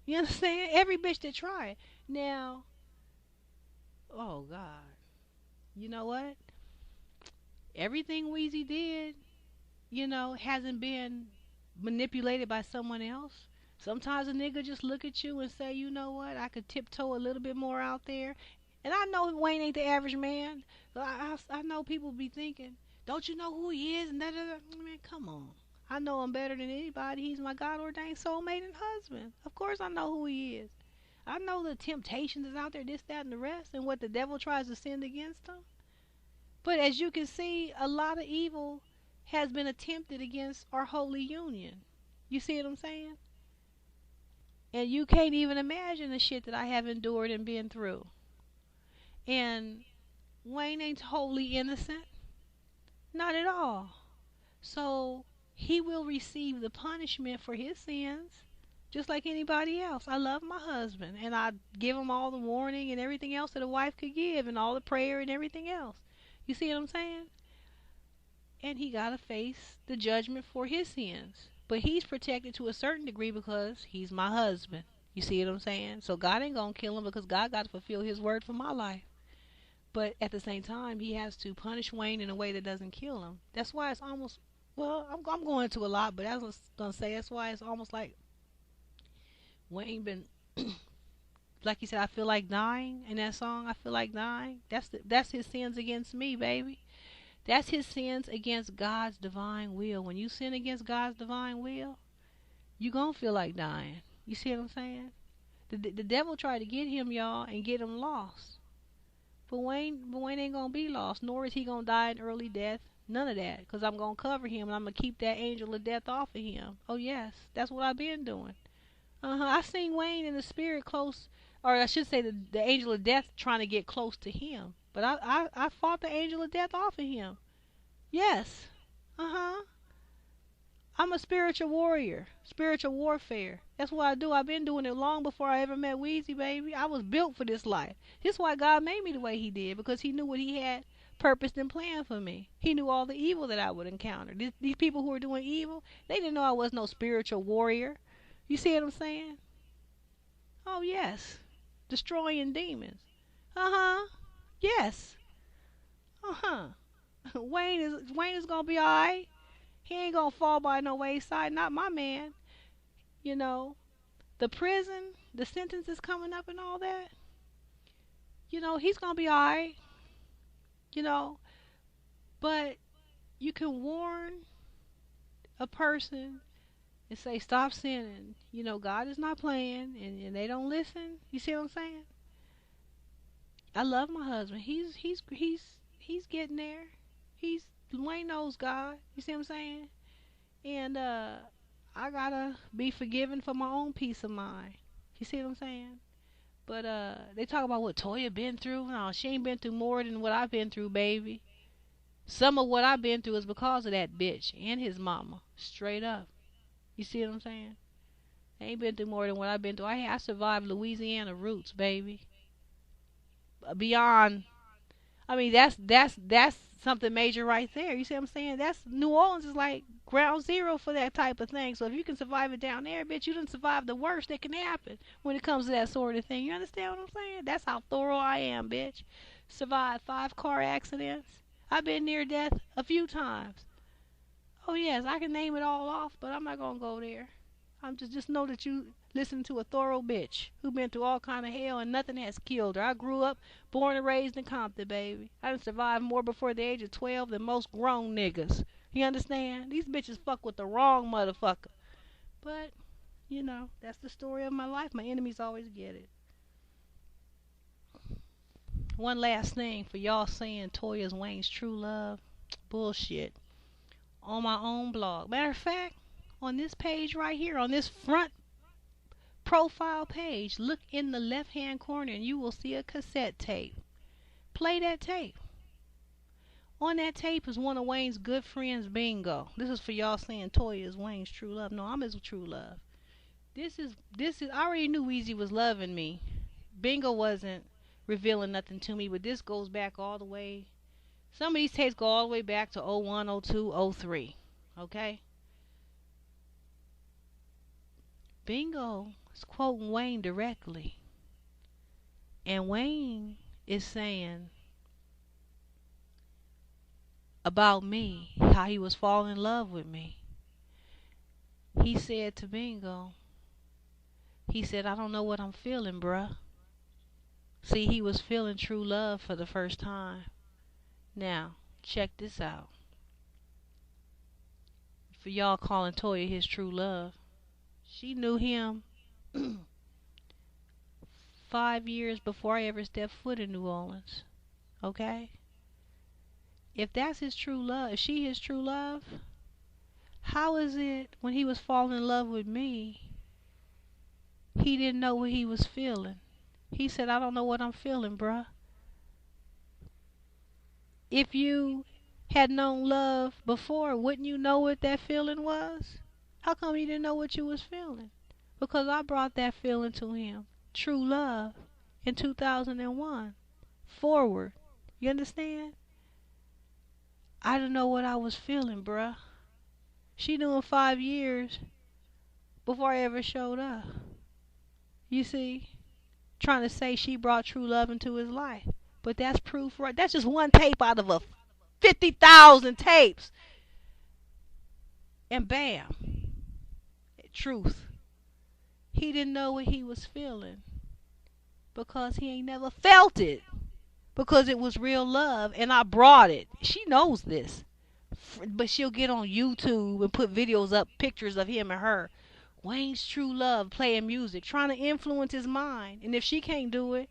You understand? Every bitch that try it. Now, oh God, you know what? Everything Weezy did, hasn't been manipulated by someone else. Sometimes a nigga just look at you and say, you know what, I could tiptoe a little bit more out there. And I know Wayne ain't the average man. So I know people be thinking, don't you know who he is? And da, da, da. Man, come on. I know him better than anybody. He's my God ordained soulmate and husband. Of course I know who he is. I know the temptations is out there, this, that, and the rest, and what the devil tries to send against him. But as you can see, a lot of evil has been attempted against our holy union. You see what I'm saying? And you can't even imagine the shit that I have endured and been through. And Wayne ain't wholly innocent. Not at all. So he will receive the punishment for his sins just like anybody else. I love my husband and I give him all the warning and everything else that a wife could give and all the prayer and everything else. You see what I'm saying? And he got to face the judgment for his sins. But he's protected to a certain degree because he's my husband. You see what I'm saying? So God ain't going to kill him because God got to fulfill his word for my life. But at the same time, he has to punish Wayne in a way that doesn't kill him. That's why it's almost, well, I'm going into a lot, but I was going to say that's why it's almost like Wayne been, like he said, I feel like dying in that song. I feel like dying. That's his sins against me, baby. That's his sins against God's divine will. When you sin against God's divine will, you gonna feel like dying. You see what I'm saying? The devil tried to get him, y'all, and get him lost. But Wayne ain't gonna be lost, nor is he gonna die an early death. None of that, because I'm gonna cover him and I'm gonna keep that angel of death off of him. Oh yes, that's what I've been doing. I seen Wayne in the spirit close, or I should say the angel of death trying to get close to him. But I fought the angel of death off of him. Yes. I'm a spiritual warrior. Spiritual warfare. That's what I do. I've been doing it long before I ever met Weezy, baby. I was built for this life. This is why God made me the way he did, because he knew what he had purposed and planned for me. He knew all the evil that I would encounter. These people who are doing evil, they didn't know I was no spiritual warrior. You see what I'm saying? Oh, yes. Destroying demons. Yes. Wayne is gonna be alright. He ain't gonna fall by no wayside. Not my man. You know, the prison, the sentence is coming up and all that. You know, he's gonna be alright. You know, but you can warn a person and say, stop sinning. You know, God is not playing, and they don't listen. You see what I'm saying? I love my husband. He's getting there. Wayne knows God. You see what I'm saying? And I gotta be forgiven for my own peace of mind. You see what I'm saying? But they talk about what Toya been through. No, she ain't been through more than what I've been through, baby. Some of what I've been through is because of that bitch and his mama. Straight up. You see what I'm saying? I ain't been through more than what I've been through. I survived Louisiana roots, baby. Beyond, I mean, that's something major right there. You see what I'm saying? That's New Orleans is like ground zero for that type of thing. So if you can survive it down there, bitch, you done survive the worst that can happen when it comes to that sort of thing. You understand what I'm saying? That's how thorough I am, bitch. Survived 5 car accidents. I've been near death a few times. Oh yes, I can name it all off, but I'm not gonna go there. I'm just know that you listen to a thorough bitch who been through all kind of hell and nothing has killed her. I grew up, born and raised in Compton, baby. I done survived more before the age of 12 than most grown niggas. You understand? These bitches fuck with the wrong motherfucker. But, you know, that's the story of my life. My enemies always get it. One last thing for y'all saying Toya's Wayne's true love. Bullshit. On my own blog. Matter of fact, on this page right here, on this front profile page, look in the left hand corner and you will see a cassette tape. Play that tape. On that tape is one of Wayne's good friends, Bingo. This is for y'all saying Toya is Wayne's true love. No, I'm his true love. This is I already knew Weezy was loving me. Bingo wasn't revealing nothing to me, but this goes back all the way. Some of these tapes go all the way back to 01, 02, 03. Okay? Bingo is quoting Wayne directly. And Wayne is saying about me, how he was falling in love with me. He said to Bingo, he said, I don't know what I'm feeling, bruh. See, he was feeling true love for the first time. Now, check this out. For y'all calling Toya his true love, she knew him 5 years before I ever stepped foot in New Orleans. Okay? If that's his true love, if she his true love, how is it when he was falling in love with me, he didn't know what he was feeling? He said, I don't know what I'm feeling, bruh. If you had known love before, wouldn't you know what that feeling was? How come you didn't know what you was feeling? Because I brought that feeling to him. True love in 2001. Forward. You understand? I didn't know what I was feeling, bruh. She knew in 5 years before I ever showed up. You see? Trying to say she brought true love into his life. But that's proof, right? That's just one tape out of a 50,000 tapes. And bam. Truth. He didn't know what he was feeling. Because he ain't never felt it. Because it was real love. And I brought it. She knows this. But she'll get on YouTube and put videos up, pictures of him and her. Wayne's true love, playing music, trying to influence his mind. And if she can't do it,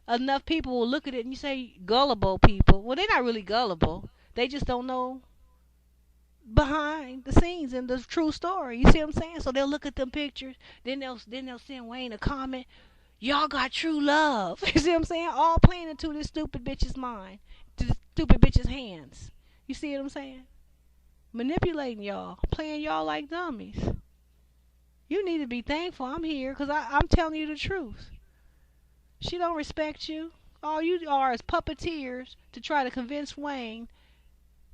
enough people will look at it and you say, gullible people. Well, they're not really gullible. They just don't know behind the scenes and the true story. You see what I'm saying? So they'll look at them pictures, then they'll send Wayne a comment. Y'all got true love. You see what I'm saying? All playing into this stupid bitch's mind, to this stupid bitch's hands. You see what I'm saying? Manipulating y'all, playing y'all like dummies. You need to be thankful I'm here because I'm telling you the truth. She don't respect you. All you are is puppeteers to try to convince Wayne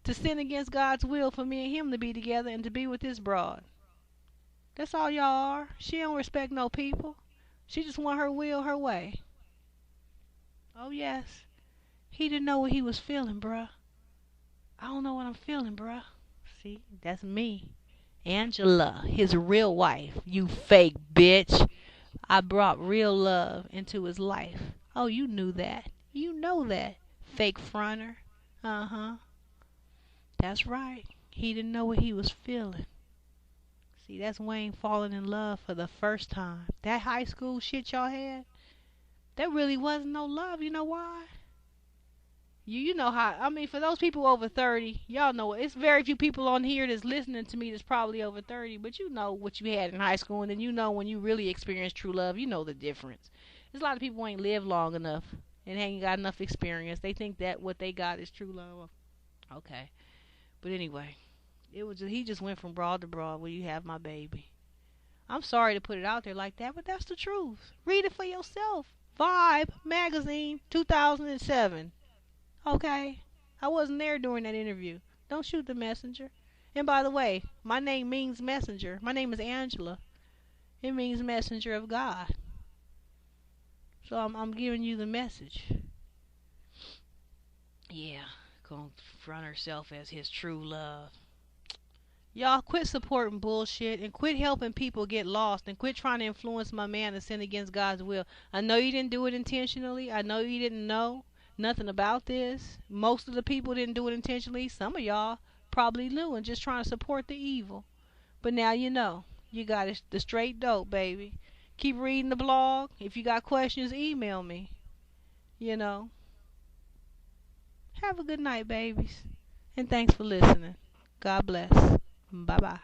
to sin against God's will for me and him to be together and to be with this broad. That's all y'all are. She don't respect no people. She just want her will, her way. Oh, yes. He didn't know what he was feeling, bruh. I don't know what I'm feeling, bruh. See, that's me. Angela, his real wife. You fake bitch. I brought real love into his life. Oh, you knew that. You know that. Fake fronter. Uh-huh. That's right. He didn't know what he was feeling. See, that's Wayne falling in love for the first time. That high school shit y'all had, there really wasn't no love. You know why? You know how, I mean, for those people over 30, y'all know it's very few people on here that's listening to me that's probably over 30, but you know what you had in high school, and then you know when you really experience true love, you know the difference. There's a lot of people who ain't lived long enough and ain't got enough experience. They think that what they got is true love. Okay. But anyway, he just went from broad to broad where you have my baby. I'm sorry to put it out there like that, but that's the truth. Read it for yourself. Vibe magazine, 2007. Okay? I wasn't there during that interview. Don't shoot the messenger. And by the way, my name means messenger. My name is Angela. It means messenger of God. So I'm giving you the message. Yeah, gonna front herself as his true love. Y'all quit supporting bullshit and quit helping people get lost and quit trying to influence my man to sin against God's will. I know you didn't do it intentionally. I know you didn't know nothing about this. Most of the people didn't do it intentionally. Some of y'all probably knew and just trying to support the evil. But now you know. You got it, the straight dope, baby. Keep reading the blog. If you got questions, email me. You know. Have a good night, babies. And thanks for listening. God bless. Bye-bye.